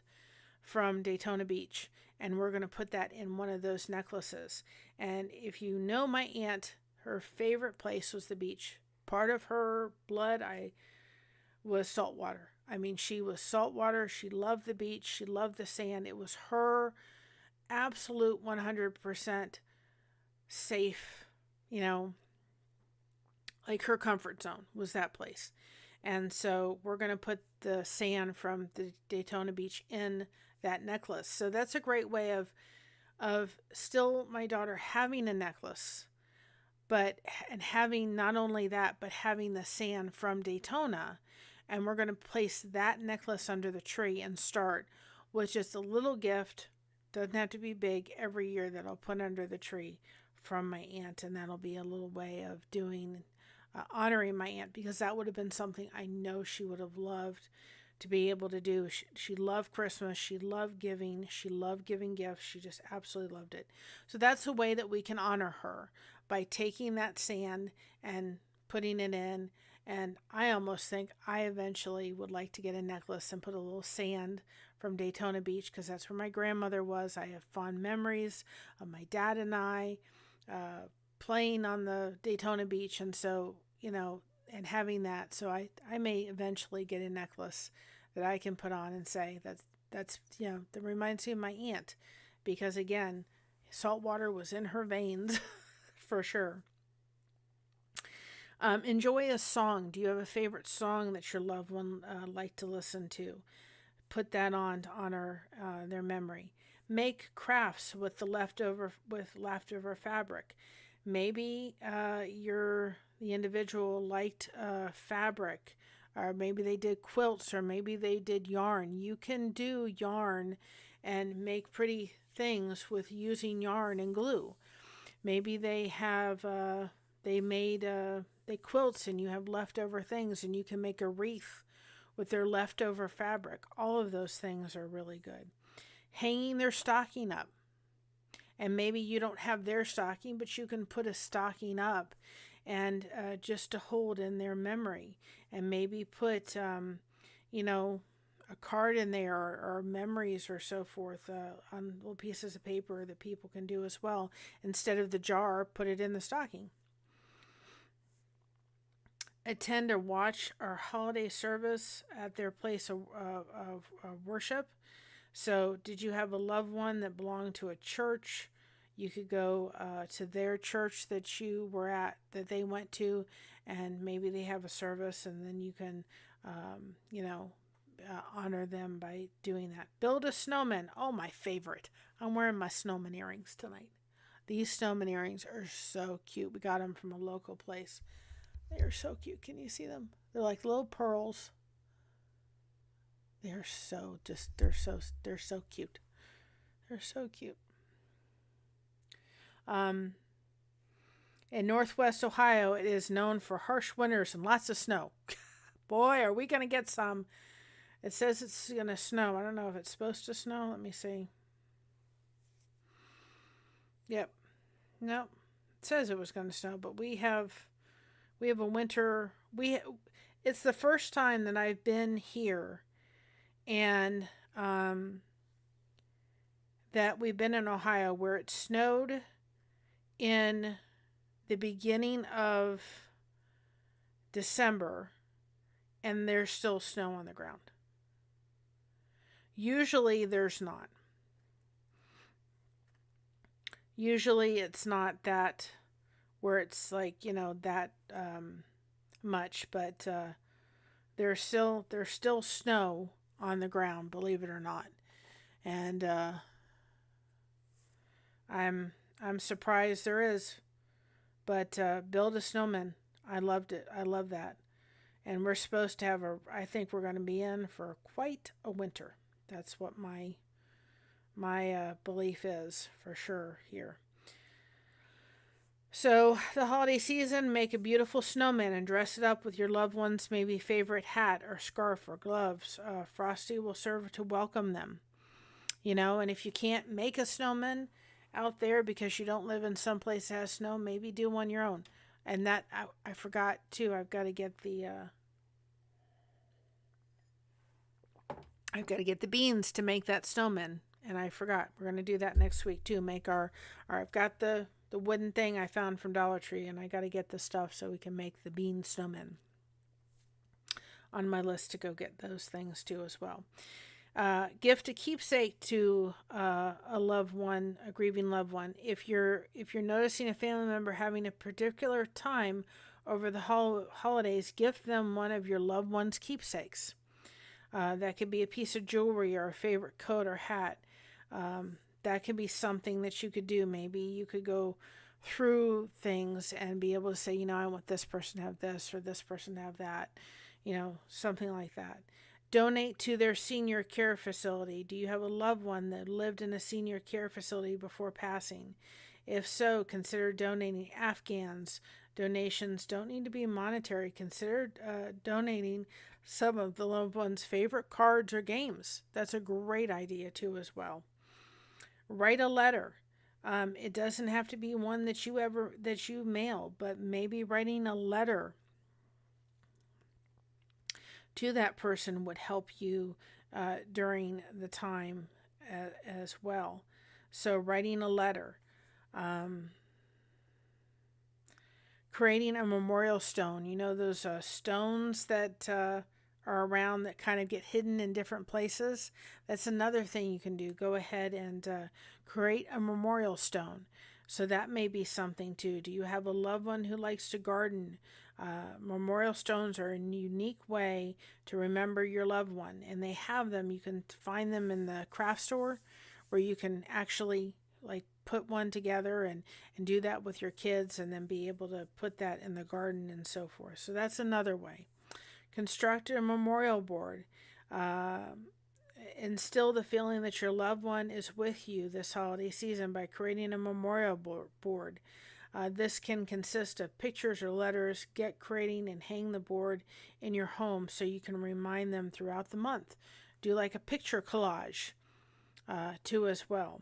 from Daytona Beach. And we're going to put that in one of those necklaces. And if you know my aunt, her favorite place was the beach. Part of her blood was saltwater. I mean, she was saltwater. She loved the beach. She loved the sand. It was her absolute 100% safe, like her comfort zone was that place. And so we're going to put the sand from the Daytona Beach in that necklace. So that's a great way of still my daughter having a necklace, and having not only that, but having the sand from Daytona. And we're going to place that necklace under the tree and start with just a little gift. Doesn't have to be big, every year that I'll put under the tree from my aunt. And that'll be a little way of honoring my aunt, because that would have been something I know she would have loved to be able to do. She loved Christmas. She loved giving. She loved giving gifts. She just absolutely loved it. So that's a way that we can honor her, by taking that sand and putting it in. And I almost think I eventually would like to get a necklace and put a little sand from Daytona Beach, because that's where my grandmother was. I have fond memories of my dad and I playing on the Daytona Beach. And so, and having that. So I may eventually get a necklace that I can put on and say that reminds me of my aunt, because again, salt water was in her veins for sure. Enjoy a song. Do you have a favorite song that your loved one like to listen to? Put that on to honor their memory. Make crafts with leftover fabric. Maybe the individual liked fabric, or maybe they did quilts, or maybe they did yarn. You can do yarn and make pretty things with using yarn and glue. Maybe they have they quilts, and you have leftover things, and you can make a wreath with their leftover fabric. All of those things are really good. Hanging their stocking up. And maybe you don't have their stocking, but you can put a stocking up and just to hold in their memory. And maybe put, a card in there, or memories or so forth on little pieces of paper that people can do as well. Instead of the jar, put it in the stocking. Attend or watch our holiday service at their place of worship. So did you have a loved one that belonged to a church? You could go to their church that you were at, that they went to, and maybe they have a service, and then you can, honor them by doing that. Build a snowman. Oh, my favorite. I'm wearing my snowman earrings tonight. These snowman earrings are so cute. We got them from a local place. They are so cute. Can you see them? They're like little pearls. They're so cute. They're so cute. In Northwest Ohio, it is known for harsh winters and lots of snow. Boy, are we going to get some. It says it's going to snow. I don't know if it's supposed to snow. Let me see. Yep. Nope. says it was going to snow, but we have a winter. It's the first time that I've been here, and that we've been in Ohio where it snowed in the beginning of December, and there's still snow on the ground. Usually there's not. Usually it's not that where it's like, that much, but there's still snow on the ground, believe it or not. And I'm surprised there is. But build a snowman. I loved it. I love that. And we're supposed to have I think we're going to be in for quite a winter. That's what my belief is for sure here. So the holiday season, make a beautiful snowman and dress it up with your loved one's maybe favorite hat or scarf or gloves. Frosty will serve to welcome them. And if you can't make a snowman out there because you don't live in some place that has snow, maybe do one your own. And that, I forgot too, I've got to get the beans to make that snowman. And I forgot. We're going to do that next week too. Make I've got the wooden thing I found from Dollar Tree, and I got to get the stuff so we can make the bean snowman. On my list to go get those things too as well. Gift a keepsake to a loved one, a grieving loved one. If you're noticing a family member having a particular time over the holidays, gift them one of your loved one's keepsakes. That could be a piece of jewelry or a favorite coat or hat. That could be something that you could do. Maybe you could go through things and be able to say, I want this person to have this or this person to have that, something like that. Donate to their senior care facility. Do you have a loved one that lived in a senior care facility before passing? If so, consider donating Afghans. Donations don't need to be monetary. Consider donating some of the loved one's favorite cards or games. That's a great idea too as well. Write a letter. It doesn't have to be one that you mail, but maybe writing a letter to that person would help you during the time as well. So writing a letter. Creating a memorial stone. Those stones that are around that kind of get hidden in different places. That's another thing you can do. Go ahead and create a memorial stone. So that may be something too. Do you have a loved one who likes to garden? Memorial stones are a unique way to remember your loved one, and they have them. You can find them in the craft store where you can actually put one together and do that with your kids, and then be able to put that in the garden and so forth. So that's another way. Construct a memorial board. Instill the feeling that your loved one is with you this holiday season by creating a memorial board. This can consist of pictures or letters. Get creating and hang the board in your home so you can remind them throughout the month. Do like a picture collage too as well.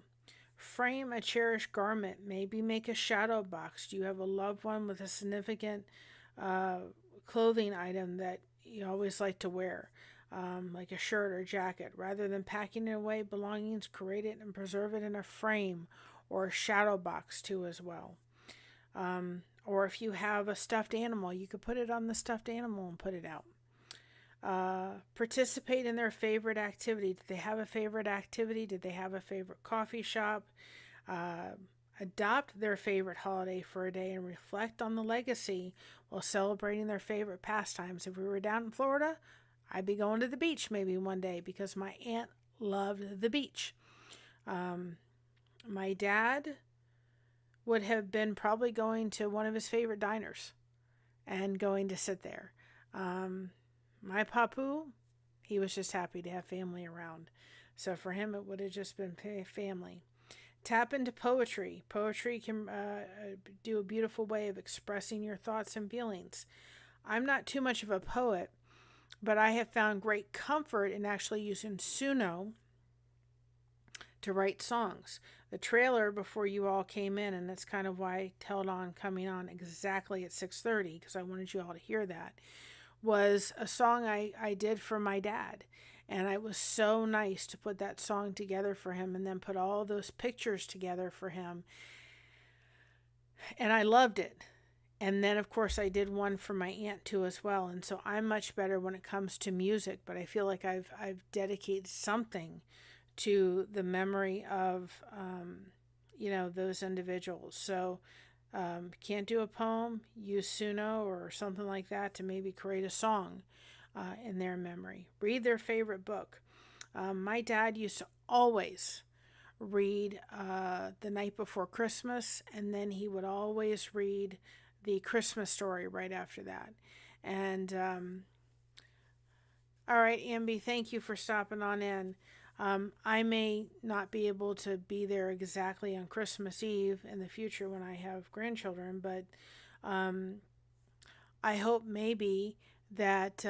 Frame a cherished garment. Maybe make a shadow box. Do you have a loved one with a significant clothing item that you always like to wear, like a shirt or jacket? Rather than packing away belongings, create it and preserve it in a frame or a shadow box too as well. Or if you have a stuffed animal, you could put it on the stuffed animal and put it out. Participate in their favorite activity. Did they have a favorite activity? Did they have a favorite coffee shop? Adopt their favorite holiday for a day and reflect on the legacy while celebrating their favorite pastimes. If we were down in Florida, I'd be going to the beach maybe one day because my aunt loved the beach. My dad would have been probably going to one of his favorite diners and going to sit there. My papu, he was just happy to have family around. So for him, it would have just been family. Tap into poetry. Poetry can do a beautiful way of expressing your thoughts and feelings. I'm not too much of a poet, but I have found great comfort in actually using Suno to write songs. the trailer before you all came in, and that's kind of why I held on coming on exactly at 6:30, because I wanted you all to hear that, was a song I did for my dad. And it was so nice to put that song together for him and then put all those pictures together for him. And I loved it. And then, of course, I did one for my aunt too as well. And so I'm much better when it comes to music, but I feel like I've dedicated something to the memory of, those individuals. So can't do a poem, use Suno or something like that to maybe create a song in their memory. Read their favorite book. My dad used to always read The Night Before Christmas, and then he would always read the Christmas Story right after that. And all right, Amby, thank you for stopping on in. I may not be able to be there exactly on Christmas Eve in the future when I have grandchildren, but I hope maybe that,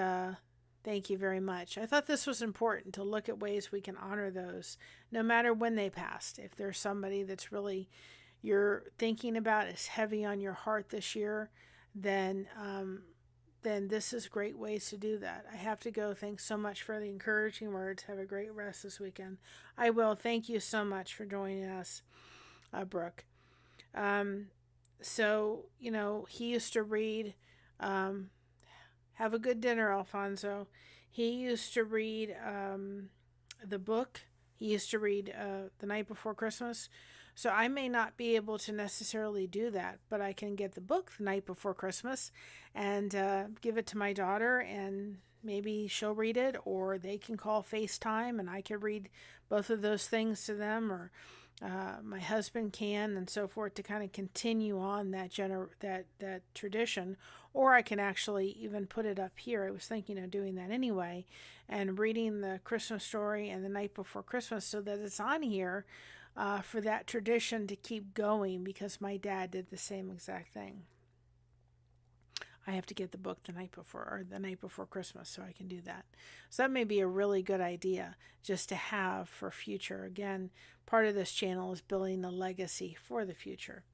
thank you very much. I thought this was important to look at ways we can honor those, no matter when they passed. If there's somebody that's really you're thinking about is heavy on your heart this year, then this is great ways to do that. I have to go. Thanks so much for the encouraging words. Have a great rest this weekend. I will. Thank you so much for joining us, Brooke. So, he used to read, have a good dinner, Alfonso. He used to read the book. He used to read The Night Before Christmas. So I may not be able to necessarily do that, but I can get the book The Night Before Christmas and give it to my daughter, and maybe she'll read it, or they can call FaceTime and I can read both of those things to them, or my husband can, and so forth, to kind of continue on that tradition. Or I can actually even put it up here. I was thinking of doing that anyway, and reading the Christmas Story and The Night Before Christmas so that it's on here for that tradition to keep going, because my dad did the same exact thing. I have to get the book the night before Christmas so I can do that. So that may be a really good idea just to have for future. Again, part of this channel is building a legacy for the future.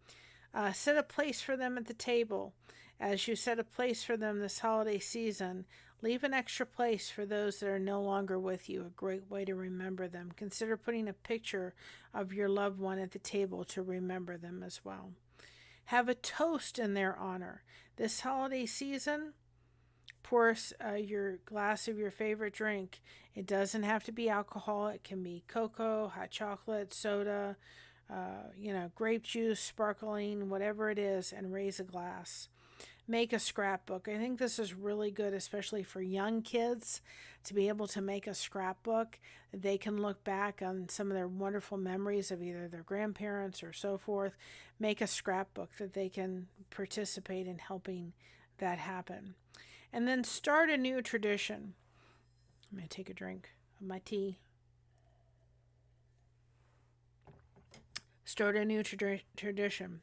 Set a place for them at the table. As you set a place for them this holiday season, leave an extra place for those that are no longer with you, a great way to remember them. Consider putting a picture of your loved one at the table to remember them as well. Have a toast in their honor. This holiday season, pour your glass of your favorite drink. It doesn't have to be alcohol. It can be cocoa, hot chocolate, soda, grape juice, sparkling, whatever it is, and raise a glass. Make a scrapbook. I think this is really good, especially for young kids, to be able to make a scrapbook. They can look back on some of their wonderful memories of either their grandparents or so forth. Make a scrapbook that they can participate in helping that happen. And then start a new tradition. I'm going to take a drink of my tea. Start a new tradition.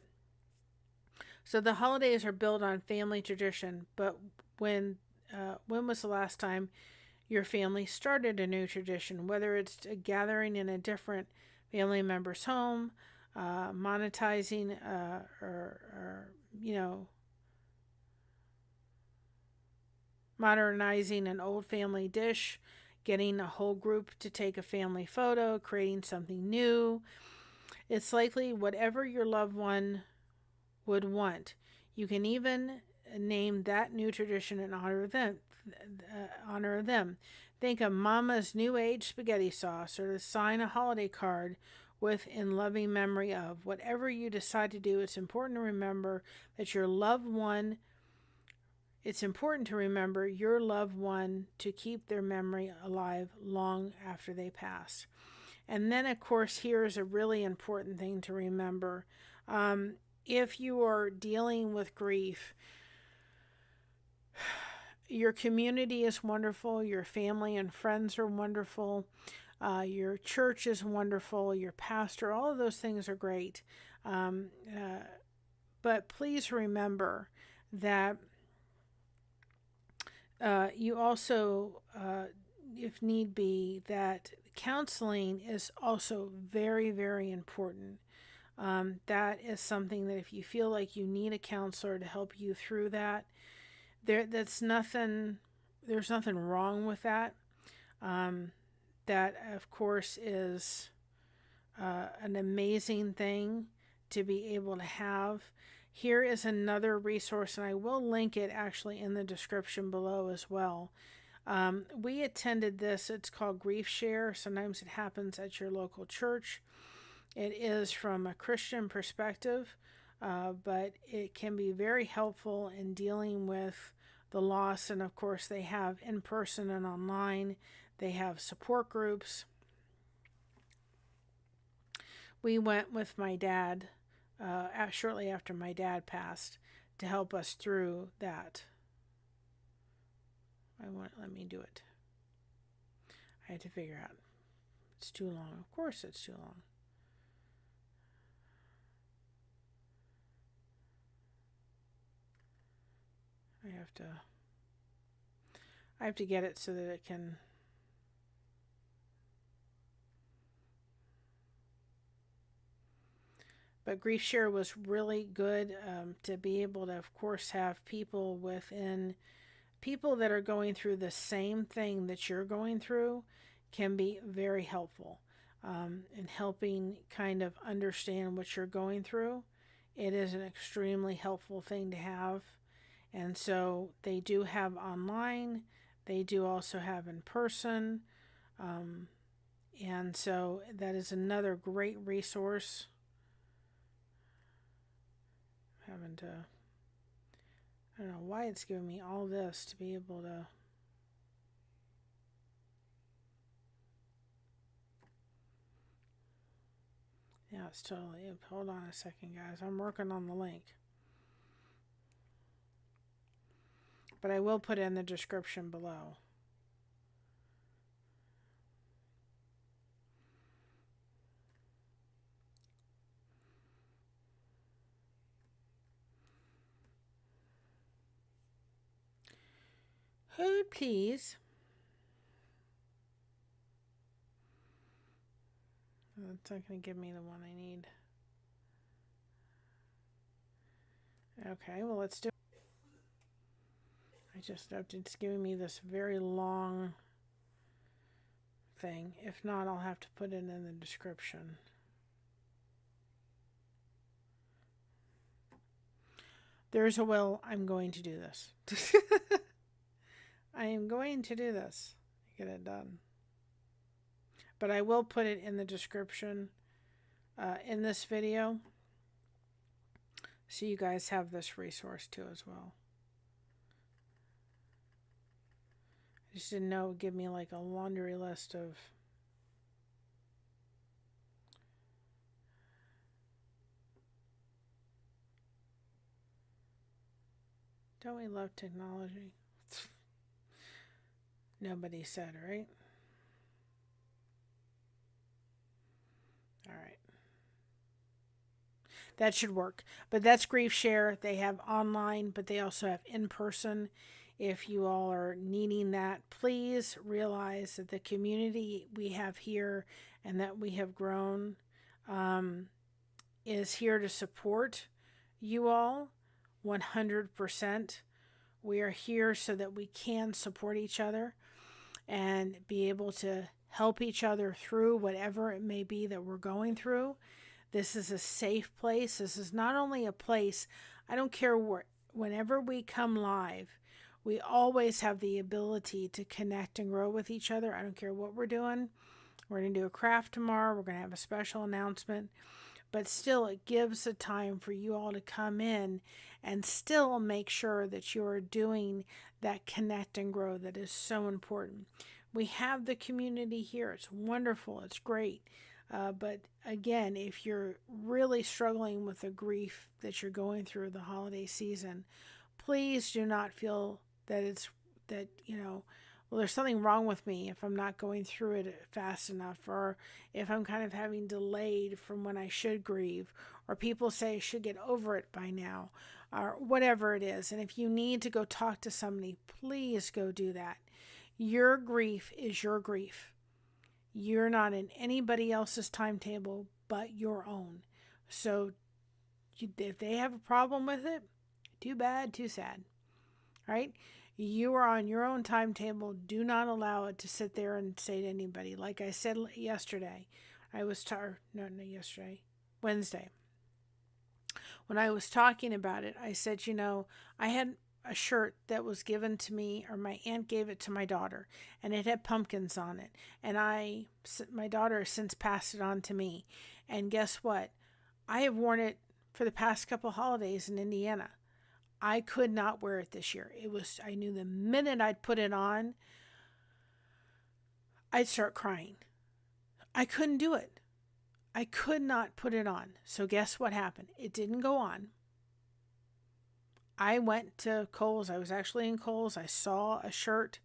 So the holidays are built on family tradition, but when was the last time your family started a new tradition? Whether it's a gathering in a different family member's home, monetizing, modernizing an old family dish, getting a whole group to take a family photo, creating something new. It's likely whatever your loved one would want. You can even name that new tradition in honor of them. Think of Mama's New Age spaghetti sauce, or to sign a holiday card with in loving memory of. Whatever you decide to do, it's important to remember your loved one to keep their memory alive long after they pass. And then, of course, here's a really important thing to remember. If you are dealing with grief, your community is wonderful, your family and friends are wonderful, your church is wonderful, your pastor, all of those things are great. But please remember that you also, if need be, that counseling is also very, very important. That is something that if you feel like you need a counselor to help you through that, there's nothing wrong with that. That, of course, is an amazing thing to be able to have. Here is another resource, and I will link it actually in the description below as well. We attended this. It's called Grief Share. Sometimes it happens at your local church. It is from a Christian perspective, but it can be very helpful in dealing with the loss. And of course, they have in person and online. They have support groups. We went with my dad shortly after my dad passed to help us through that. Let me do it. I had to figure out. It's too long. Of course it's too long. I have to get it so that it can. But Grief Share was really good to be able to, of course, have people that are going through the same thing that you're going through can be very helpful in helping kind of understand what you're going through. It is an extremely helpful thing to have. And so they do have online. They do also have in person. And so that is another great resource. I don't know why it's giving me all this to be able to. Yeah, it's totally. Hold on a second, guys. I'm working on the link. But I will put it in the description below. Hold, please. It's not going to give me the one I need. Okay, well, let's do it. It's giving me this very long thing. If not, I'll have to put it in the description. There's a will. I'm going to do this. I am going to do this. Get it done. But I will put it in the description in this video. So you guys have this resource too as well. I just didn't know it would give me like a laundry list of. Don't we love technology? Nobody said, right? All right. That should work. But that's Grief Share. They have online, but they also have in person. If you all are needing that, please realize that the community we have here and that we have grown is here to support you all 100%. We are here so that we can support each other and be able to help each other through whatever it may be that we're going through. This is a safe place. This is not only a place, I don't care whenever we come live, we always have the ability to connect and grow with each other. I don't care what we're doing. We're going to do a craft tomorrow. We're going to have a special announcement. But still, it gives a time for you all to come in and still make sure that you're doing that connect and grow that is so important. We have the community here. It's wonderful. It's great. But again, if you're really struggling with the grief that you're going through the holiday season, please do not feel that well, there's something wrong with me if I'm not going through it fast enough, or if I'm kind of having delayed from when I should grieve, or people say I should get over it by now, or whatever it is. And if you need to go talk to somebody, please go do that. Your grief is your grief. You're not in anybody else's timetable but your own. So if they have a problem with it, too bad, too sad, right? You are on your own timetable. Do not allow it to sit there and say to anybody. Like I said yesterday, Wednesday. When I was talking about it, I said, I had a shirt that was given to me, or my aunt gave it to my daughter, and it had pumpkins on it. And my daughter has since passed it on to me. And guess what? I have worn it for the past couple holidays in Indiana. I could not wear it this year. I knew the minute I'd put it on, I'd start crying. I couldn't do it. I could not put it on. So guess what happened? It didn't go on. I went to Kohl's. I was actually in Kohl's. I saw a shirt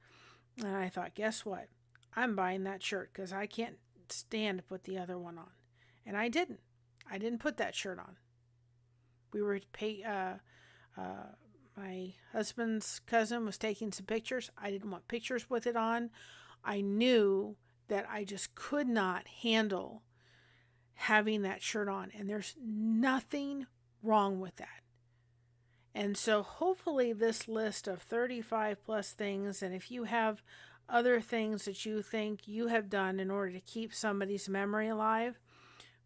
and I thought, guess what? I'm buying that shirt because I can't stand to put the other one on. And I didn't. I didn't put that shirt on. My husband's cousin was taking some pictures. I didn't want pictures with it on. I knew that I just could not handle having that shirt on. And there's nothing wrong with that. And so hopefully this list of 35 plus things, and if you have other things that you think you have done in order to keep somebody's memory alive,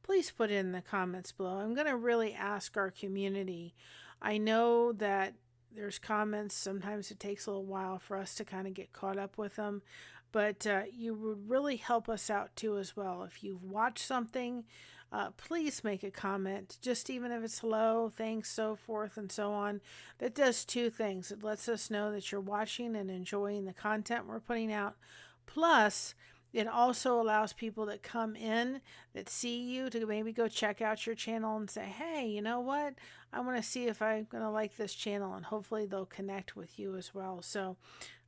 please put it in the comments below. I'm going to really ask our community. I know that there's comments. Sometimes it takes a little while for us to kind of get caught up with them. But you would really help us out too as well. If you've watched something, please make a comment. Just even if it's hello, thanks, so forth and so on. That does two things. It lets us know that you're watching and enjoying the content we're putting out. Plus, it also allows people that come in that see you to maybe go check out your channel and say, hey, you know what? I want to see if I'm going to like this channel, and hopefully they'll connect with you as well. So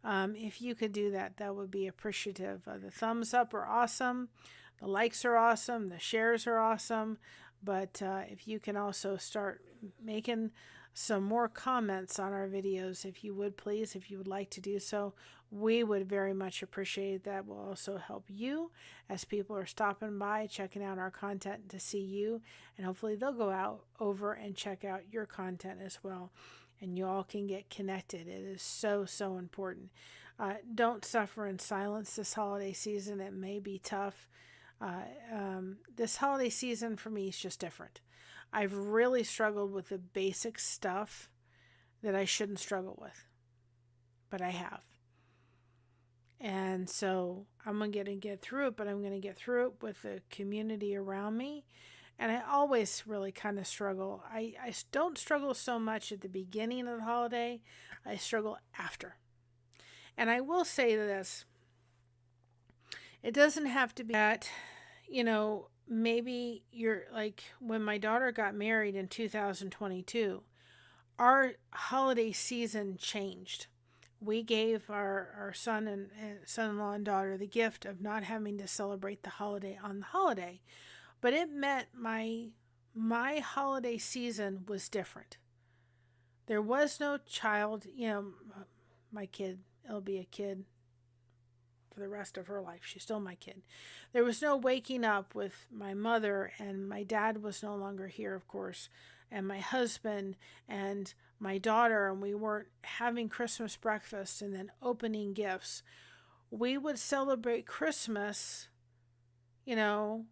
if you could do that, that would be appreciative. The thumbs up are awesome. The likes are awesome. The shares are awesome. But if you can also start making some more comments on our videos, if you would please, if you would like to do so, we would very much appreciate that. Will also help you as people are stopping by, checking out our content to see you, and hopefully they'll go out over and check out your content as well, and you all can get connected. It is so, so important. Don't suffer in silence this holiday season. It may be tough. This holiday season for me is just different. I've really struggled with the basic stuff that I shouldn't struggle with, but I have. And so I'm going to get through it, but I'm going to get through it with the community around me. And I always really kind of struggle. I don't struggle so much at the beginning of the holiday. I struggle after. And I will say this. It doesn't have to be that, maybe you're like when my daughter got married in 2022, our holiday season changed. We gave our son and son-in-law and daughter the gift of not having to celebrate the holiday on the holiday. But it meant my holiday season was different. There was no child, my kid, it'll be a kid for the rest of her life. She's still my kid. There was no waking up with my mother, and my dad was no longer here, of course, and my husband and my daughter, and we weren't having Christmas breakfast and then opening gifts. We would celebrate Christmas, you're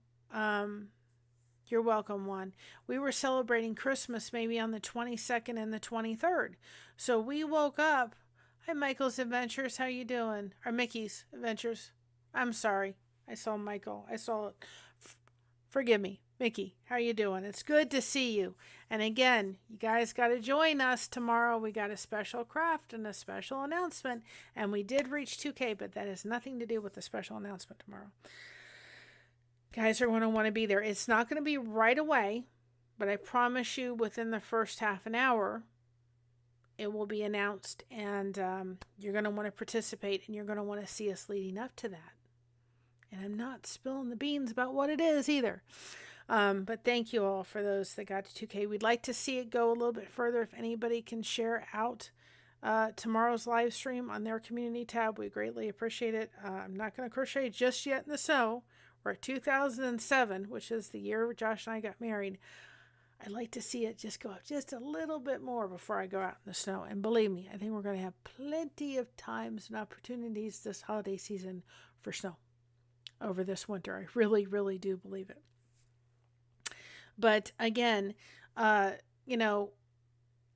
welcome, Juan. We were celebrating Christmas maybe on the 22nd and the 23rd. So we woke up. Hi, Michael's Adventures. How you doing? Or Mickey's Adventures. I'm sorry. I saw Michael. I saw it. Forgive me. Mickey, how you doing? It's good to see you. And again, you guys got to join us tomorrow. We got a special craft and a special announcement. And we did reach 2K, but that has nothing to do with the special announcement tomorrow. Guys are going to want to be there. It's not going to be right away, but I promise you within the first half an hour, it will be announced, and you're going to want to participate, and you're going to want to see us leading up to that. And I'm not spilling the beans about what it is either. But thank you all for those that got to 2K. We'd like to see it go a little bit further. If anybody can share out tomorrow's live stream on their community tab. We greatly appreciate it. I'm not going to crochet just yet in the snow. We're at 2007, which is the year Josh and I got married. I'd like to see it just go up just a little bit more before I go out in the snow. And believe me, I think we're going to have plenty of times and opportunities this holiday season for snow over this winter. I really, really do believe it. But again, you know,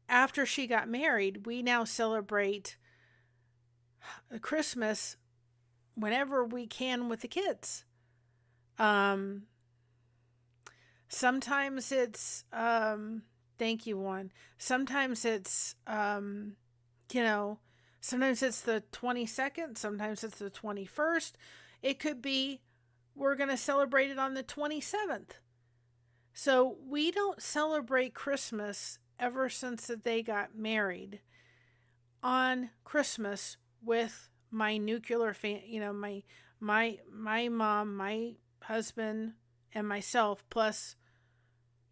after she got married, we now celebrate Christmas whenever we can with the kids. Sometimes it's, thank you, Juan. Sometimes it's, you know, sometimes it's the 22nd, sometimes it's the 21st. It could be, we're going to celebrate it on the 27th. So we don't celebrate Christmas ever since that they got married on Christmas with my nuclear you know, my mom, my husband, and myself, plus,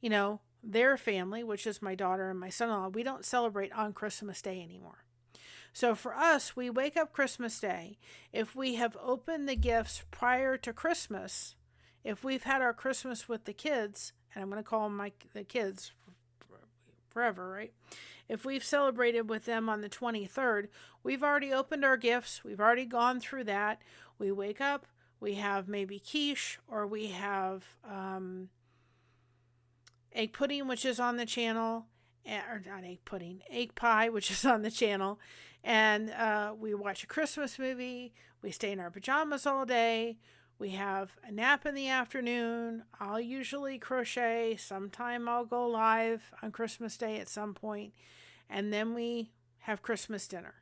you know, their family, which is my daughter and my son-in-law. We don't celebrate on Christmas Day anymore. So for us, we wake up Christmas Day. If we have opened the gifts prior to Christmas, if we've had our Christmas with the kids, and I'm going to call them the kids forever, right? If we've celebrated with them on the 23rd, we've already opened our gifts. We've already gone through that. We wake up, we have maybe quiche, or we have egg pudding, which is on the channel, or not egg pudding, egg pie, which is on the channel. And we watch a Christmas movie. We stay in our pajamas all day. We have a nap in the afternoon. I'll usually crochet. Sometime I'll go live on Christmas Day at some point. And then we have Christmas dinner.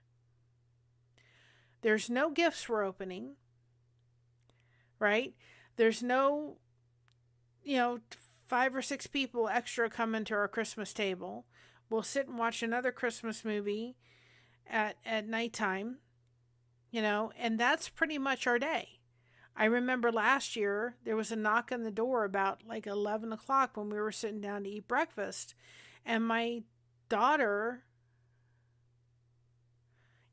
There's no gifts we're opening, right? There's no, you know, 5 or 6 people extra coming to our Christmas table. We'll sit and watch another Christmas movie at nighttime, you know, and that's pretty much our day. I remember last year there was a knock on the door about like 11 o'clock when we were sitting down to eat breakfast. And my daughter,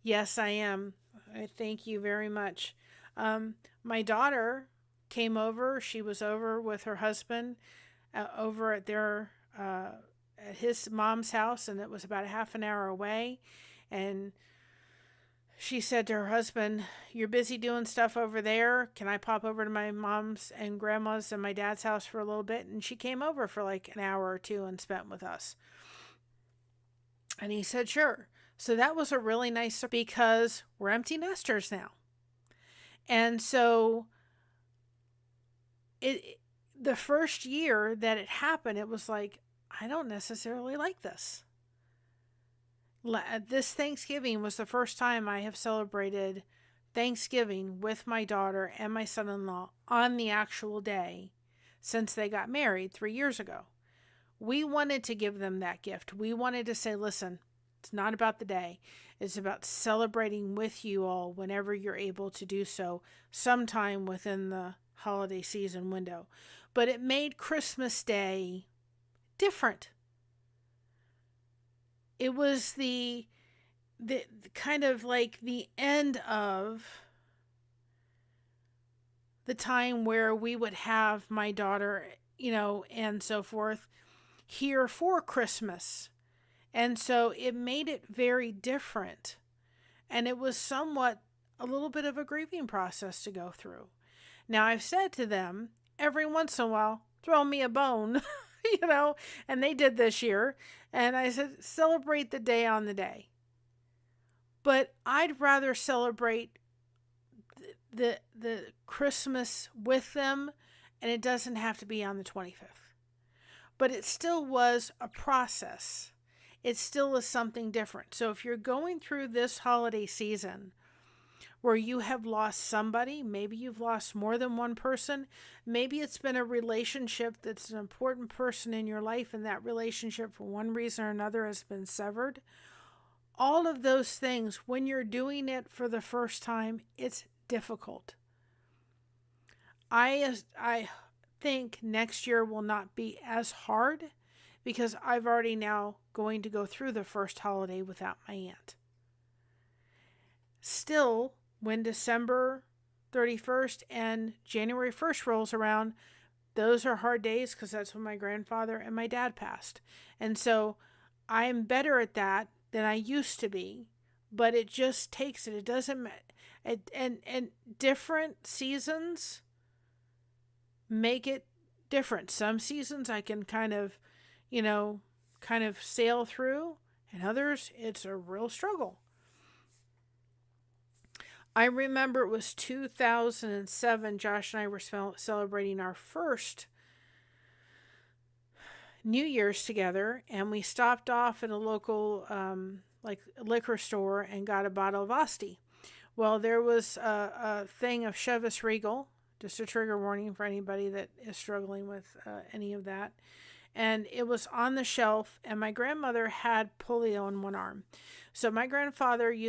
yes, I am. I thank you very much. My daughter came over. She was over with her husband over at at his mom's house, and it was about a half an hour away. And she said to her husband, "You're busy doing stuff over there. Can I pop over to my mom's and grandma's and my dad's house for a little bit?" And she came over for like an hour or two and spent with us. And he said, "Sure." So that was a really nice, because we're empty nesters now. And so the first year that it happened, it was like, I don't necessarily like this. This Thanksgiving was the first time I have celebrated Thanksgiving with my daughter and my son-in-law on the actual day since they got married 3 years ago. We wanted to give them that gift. We wanted to say, listen, it's not about the day. It's about celebrating with you all whenever you're able to do so, sometime within the holiday season window. But it made Christmas Day different. It was the kind of like the end of the time where we would have my daughter, you know, and so forth here for Christmas. And so it made it very different. And it was somewhat a little bit of a grieving process to go through. Now, I've said to them, every once in a while, throw me a bone, you know, and they did this year. And I said, celebrate the day on the day. But I'd rather celebrate the Christmas with them, and it doesn't have to be on the 25th. But it still was a process. It still is something different. So if you're going through this holiday season where you have lost somebody, maybe you've lost more than one person, maybe it's been a relationship that's an important person in your life, and that relationship for one reason or another has been severed. All of those things, when you're doing it for the first time, it's difficult. I think next year will not be as hard, because I've already now going to go through the first holiday without my aunt. still, when December 31st and January 1st rolls around, those are hard days because that's when my grandfather and my dad passed. And so I'm better at that than I used to be, but it just takes it. It doesn't and different seasons make it different. Some seasons I can kind of, kind of sail through, and others it's a real struggle. I remember it was 2007. Josh and I were celebrating our first New Year's together, and we stopped off at a local liquor store and got a bottle of Asti. Well, there was a thing of Chivas Regal, just a trigger warning for anybody that is struggling with any of that. And it was on the shelf, and my grandmother had polio in one arm. So my grandfather he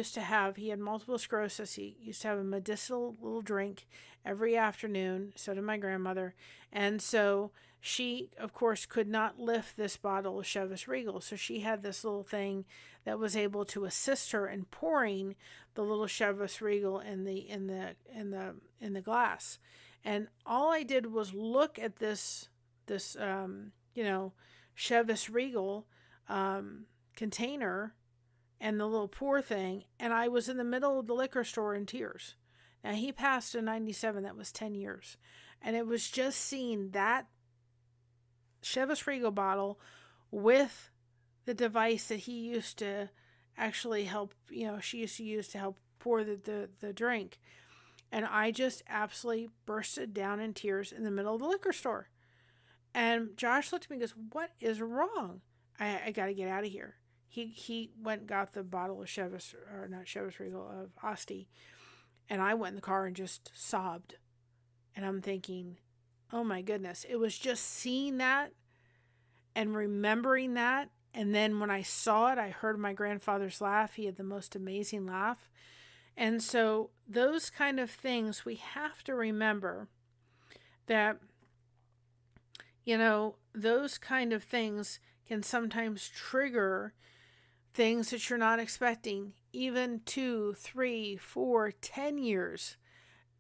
had multiple sclerosis. He used to have a medicinal little drink every afternoon. So did my grandmother. And so she, of course, could not lift this bottle of Chivas Regal. So she had this little thing that was able to assist her in pouring the little Chivas Regal in the glass. And all I did was look at this Chivas Regal container and the little pour thing, and I was in the middle of the liquor store in tears. Now, he passed in 97. That was 10 years. And it was just seeing that Chivas Regal bottle with the device that he used to actually help, she used to use to help pour the drink. And I just absolutely bursted down in tears in the middle of the liquor store. And Josh looked at me and goes, "What is wrong? I got to get out of here." He went and got the bottle of Chivas Regal, of Asti. And I went in the car and just sobbed. And I'm thinking, oh my goodness. It was just seeing that and remembering that. And then when I saw it, I heard my grandfather's laugh. He had the most amazing laugh. And so those kind of things, we have to remember that, those kind of things can sometimes trigger things that you're not expecting, even 2, 3, 4, 10 years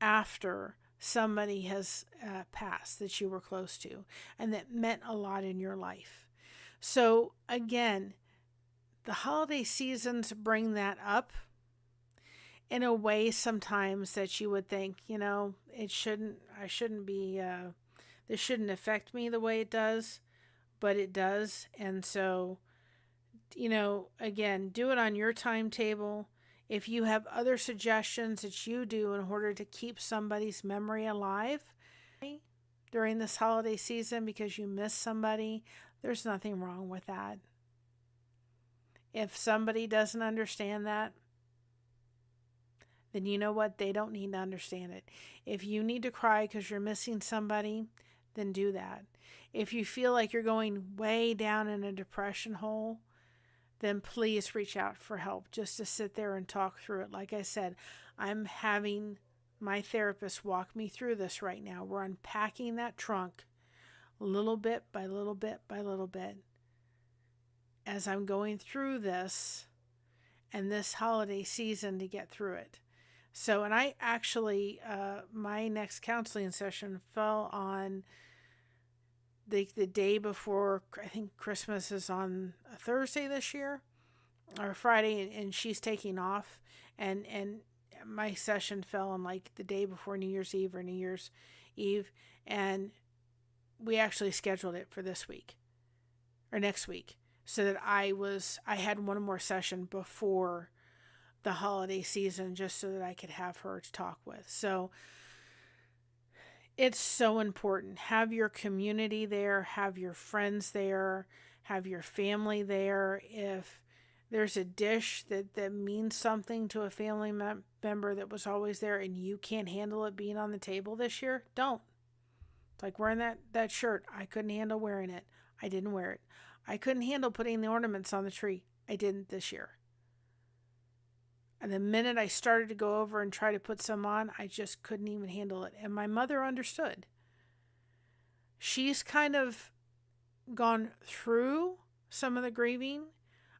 after somebody has passed that you were close to and that meant a lot in your life. So again, the holiday seasons bring that up in a way sometimes that you would think, this shouldn't affect me the way it does, but it does. And so, again, do it on your timetable. If you have other suggestions that you do in order to keep somebody's memory alive during this holiday season because you miss somebody, there's nothing wrong with that. If somebody doesn't understand that, then you know what? They don't need to understand it. If you need to cry because you're missing somebody, then do that. If you feel like you're going way down in a depression hole, then please reach out for help just to sit there and talk through it. Like I said, I'm having my therapist walk me through this right now. We're unpacking that trunk little bit by little bit by little bit as I'm going through this and this holiday season to get through it. So, and I actually, my next counseling session fell on the day before. I think Christmas is on a Thursday this year, or Friday, and she's taking off, and my session fell on like the day before New Year's Eve or New Year's Eve, and we actually scheduled it for this week or next week so that I had one more session before the holiday season just so that I could have her to talk with. So it's so important. Have your community there, have your friends there, have your family there. If there's a dish that means something to a family member that was always there and you can't handle it being on the table this year, don't. It's like wearing that shirt. I couldn't handle wearing it. I didn't wear it. I couldn't handle putting the ornaments on the tree. I didn't this year. And the minute I started to go over and try to put some on, I just couldn't even handle it. And my mother understood. She's kind of gone through some of the grieving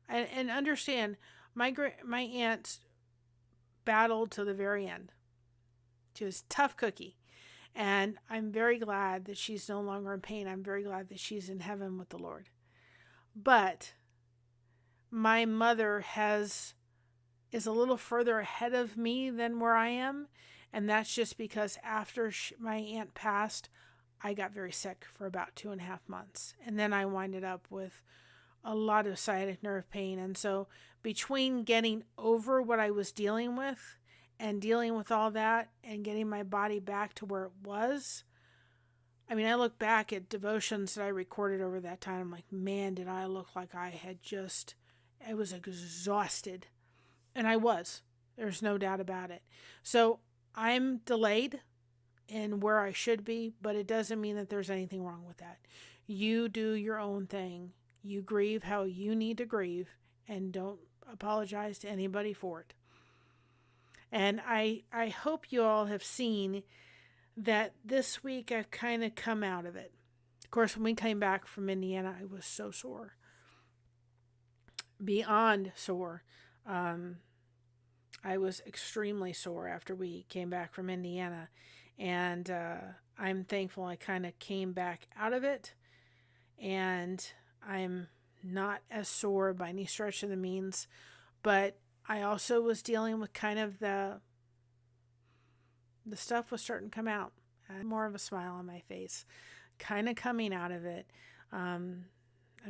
and understand my aunt battled to the very end. She was a tough cookie. And I'm very glad that she's no longer in pain. I'm very glad that she's in heaven with the Lord. But my mother is a little further ahead of me than where I am. And that's just because after my aunt passed, I got very sick for about 2.5 months. And then I winded up with a lot of sciatic nerve pain. And so between getting over what I was dealing with and dealing with all that and getting my body back to where it was, I mean, I look back at devotions that I recorded over that time. I'm like, man, did I look like I was exhausted. And I was. There's no doubt about it. So I'm delayed in where I should be, but it doesn't mean that there's anything wrong with that. You do your own thing. You grieve how you need to grieve, and don't apologize to anybody for it. And I hope you all have seen that this week I've kind of come out of it. Of course, when we came back from Indiana, I was so sore. Beyond sore. I was extremely sore after we came back from Indiana. And I'm thankful I kind of came back out of it. And I'm not as sore by any stretch of the means. But I also was dealing with kind of the stuff was starting to come out. I had more of a smile on my face. Kind of coming out of it. I'm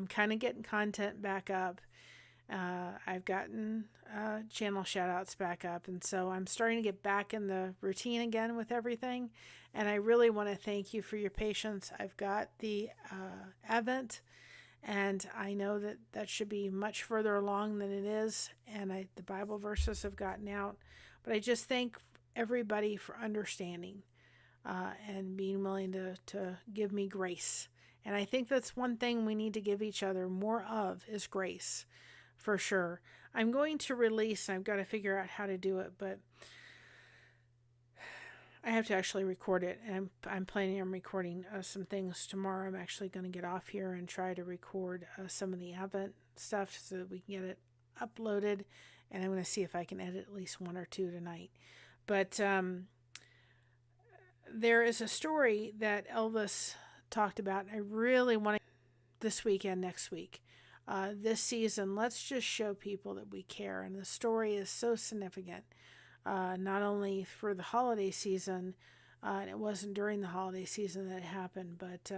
kind of getting content back up. I've gotten channel shout outs back up. And so I'm starting to get back in the routine again with everything. And I really want to thank you for your patience. I've got the Advent. And I know that should be much further along than it is. And the Bible verses have gotten out. But I just thank everybody for understanding and being willing to give me grace. And I think that's one thing we need to give each other more of is grace, for sure. I'm going to release, and I've got to figure out how to do it, but I have to actually record it, and I'm planning on recording some things tomorrow. I'm actually going to get off here and try to record some of the Advent stuff so that we can get it uploaded, and I'm going to see if I can edit at least 1 or 2 tonight. But there is a story that Elvis talked about. I really want to this week and next week. This season, let's just show people that we care, and the story is so significant. Not only for the holiday season, and it wasn't during the holiday season that it happened, but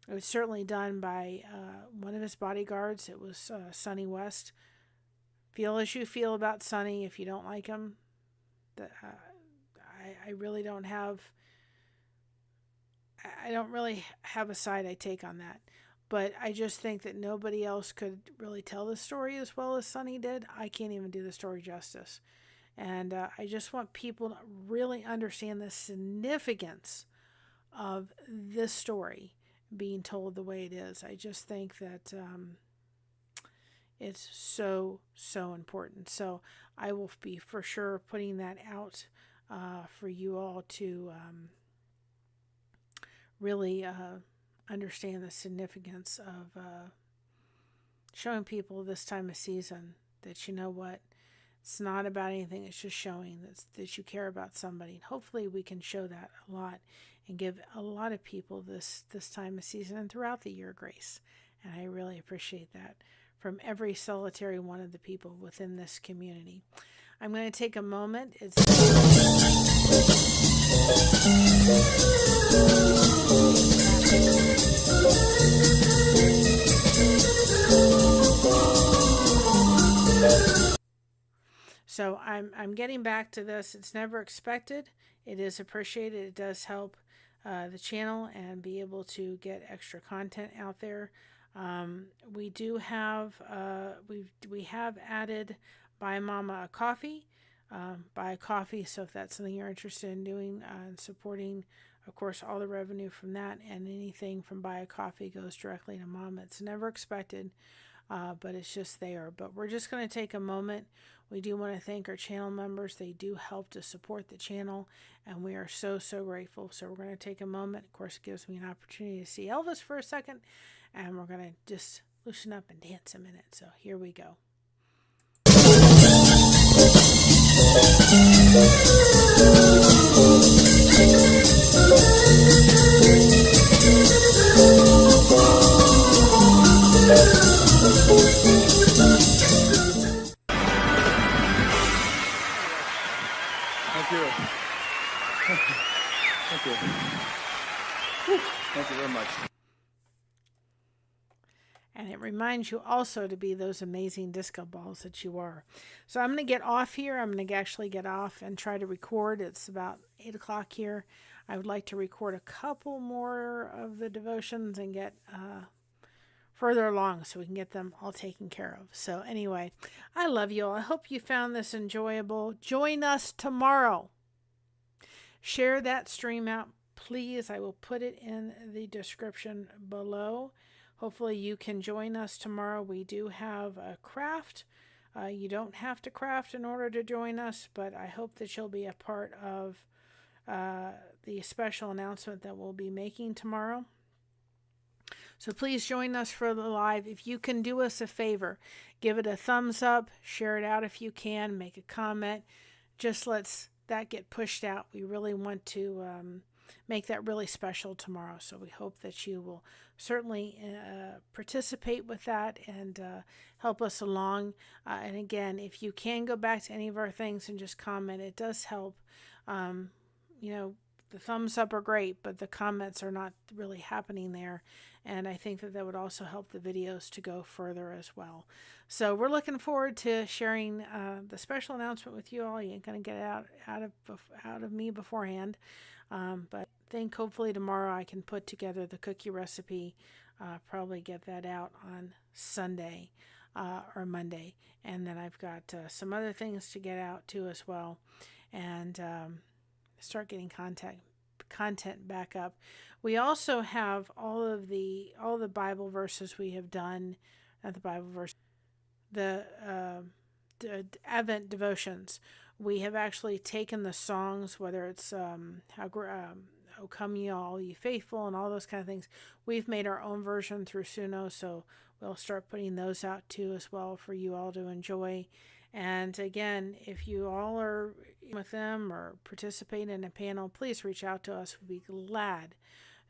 it was certainly done by one of his bodyguards. It was Sonny West. Feel as you feel about Sonny. If you don't like him, I really don't have. I don't really have a side I take on that. But I just think that nobody else could really tell the story as well as Sonny did. I can't even do the story justice. And I just want people to really understand the significance of this story being told the way it is. I just think that it's so, so important. So I will be for sure putting that out for you all to really understand the significance of showing people this time of season that, you know what, it's not about anything. It's just showing that you care about somebody. And hopefully we can show that a lot and give a lot of people this time of season and throughout the year grace. And I really appreciate that from every solitary one of the people within this community. I'm going to take a moment. So I'm getting back to this. It's never expected. It is appreciated. It does help the channel and be able to get extra content out there. We do have we have added Buy Mama a Coffee. Buy a coffee. So if that's something you're interested in doing and supporting, of course, all the revenue from that and anything from Buy a Coffee goes directly to Mom. It's never expected, but it's just there. But we're just going to take a moment. We do want to thank our channel members. They do help to support the channel, and we are so, so grateful. So we're going to take a moment. Of course, it gives me an opportunity to see Elvis for a second, and we're going to just loosen up and dance a minute. So here we go. Thank you. Thank you. Whew. Thank you very much. And it reminds you also to be those amazing disco balls that you are. So I'm going to get off here. I'm going to actually get off and try to record. It's about 8 o'clock here. I would like to record a couple more of the devotions and get further along so we can get them all taken care of. So anyway, I love you all. I hope you found this enjoyable. Join us tomorrow. Share that stream out, please. I will put it in the description below. Hopefully you can join us tomorrow. We do have a craft. You don't have to craft in order to join us, but I hope that you'll be a part of the special announcement that we'll be making tomorrow. So please join us for the live. If you can do us a favor, give it a thumbs up, share it out if you can, make a comment. Just let's that get pushed out. We really want to make that really special tomorrow. So we hope that you will certainly participate with that and help us along. And again, if you can go back to any of our things and just comment, it does help. You know, the thumbs up are great, but the comments are not really happening there. And I think that would also help the videos to go further as well. So we're looking forward to sharing the special announcement with you all. You ain't going to get it out of me beforehand. But I think hopefully tomorrow I can put together the cookie recipe, probably get that out on Sunday or Monday. And then I've got some other things to get out too as well. And start getting content back up. We also have all the Bible verses we have done, not the Bible verse, the Advent devotions. We have actually taken the songs, whether it's "O Come Ye All Ye Faithful" and all those kind of things. We've made our own version through Suno, so we'll start putting those out too as well for you all to enjoy. And again, if you all are with them or participate in a panel, please reach out to us. We'd be glad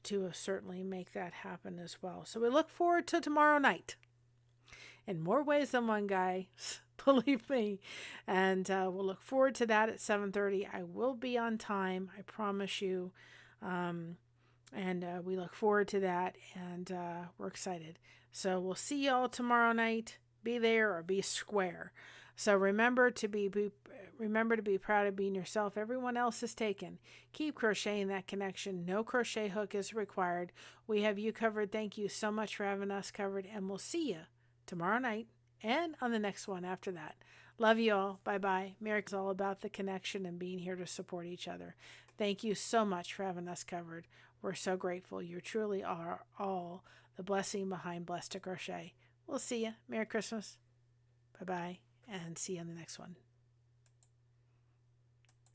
to certainly make that happen as well. So we look forward to tomorrow night in more ways than one, guys. Believe me. And we'll look forward to that at 7:30. I will be on time, I promise you. And we look forward to that, and we're excited. So we'll see you all tomorrow night. Be there or be square. So remember to be proud of being yourself. Everyone else is taken. Keep crocheting that connection. No crochet hook is required. We have you covered. Thank you so much for having us covered, and we'll see you tomorrow night and on the next one after that. Love you all. Bye-bye. Miracle's all about the connection and being here to support each other. Thank you so much for having us covered. We're so grateful. You truly are all the blessing behind Blessed to Crochet. We'll see you. Merry Christmas. Bye-bye. And see you on the next one.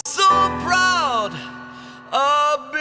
So proud of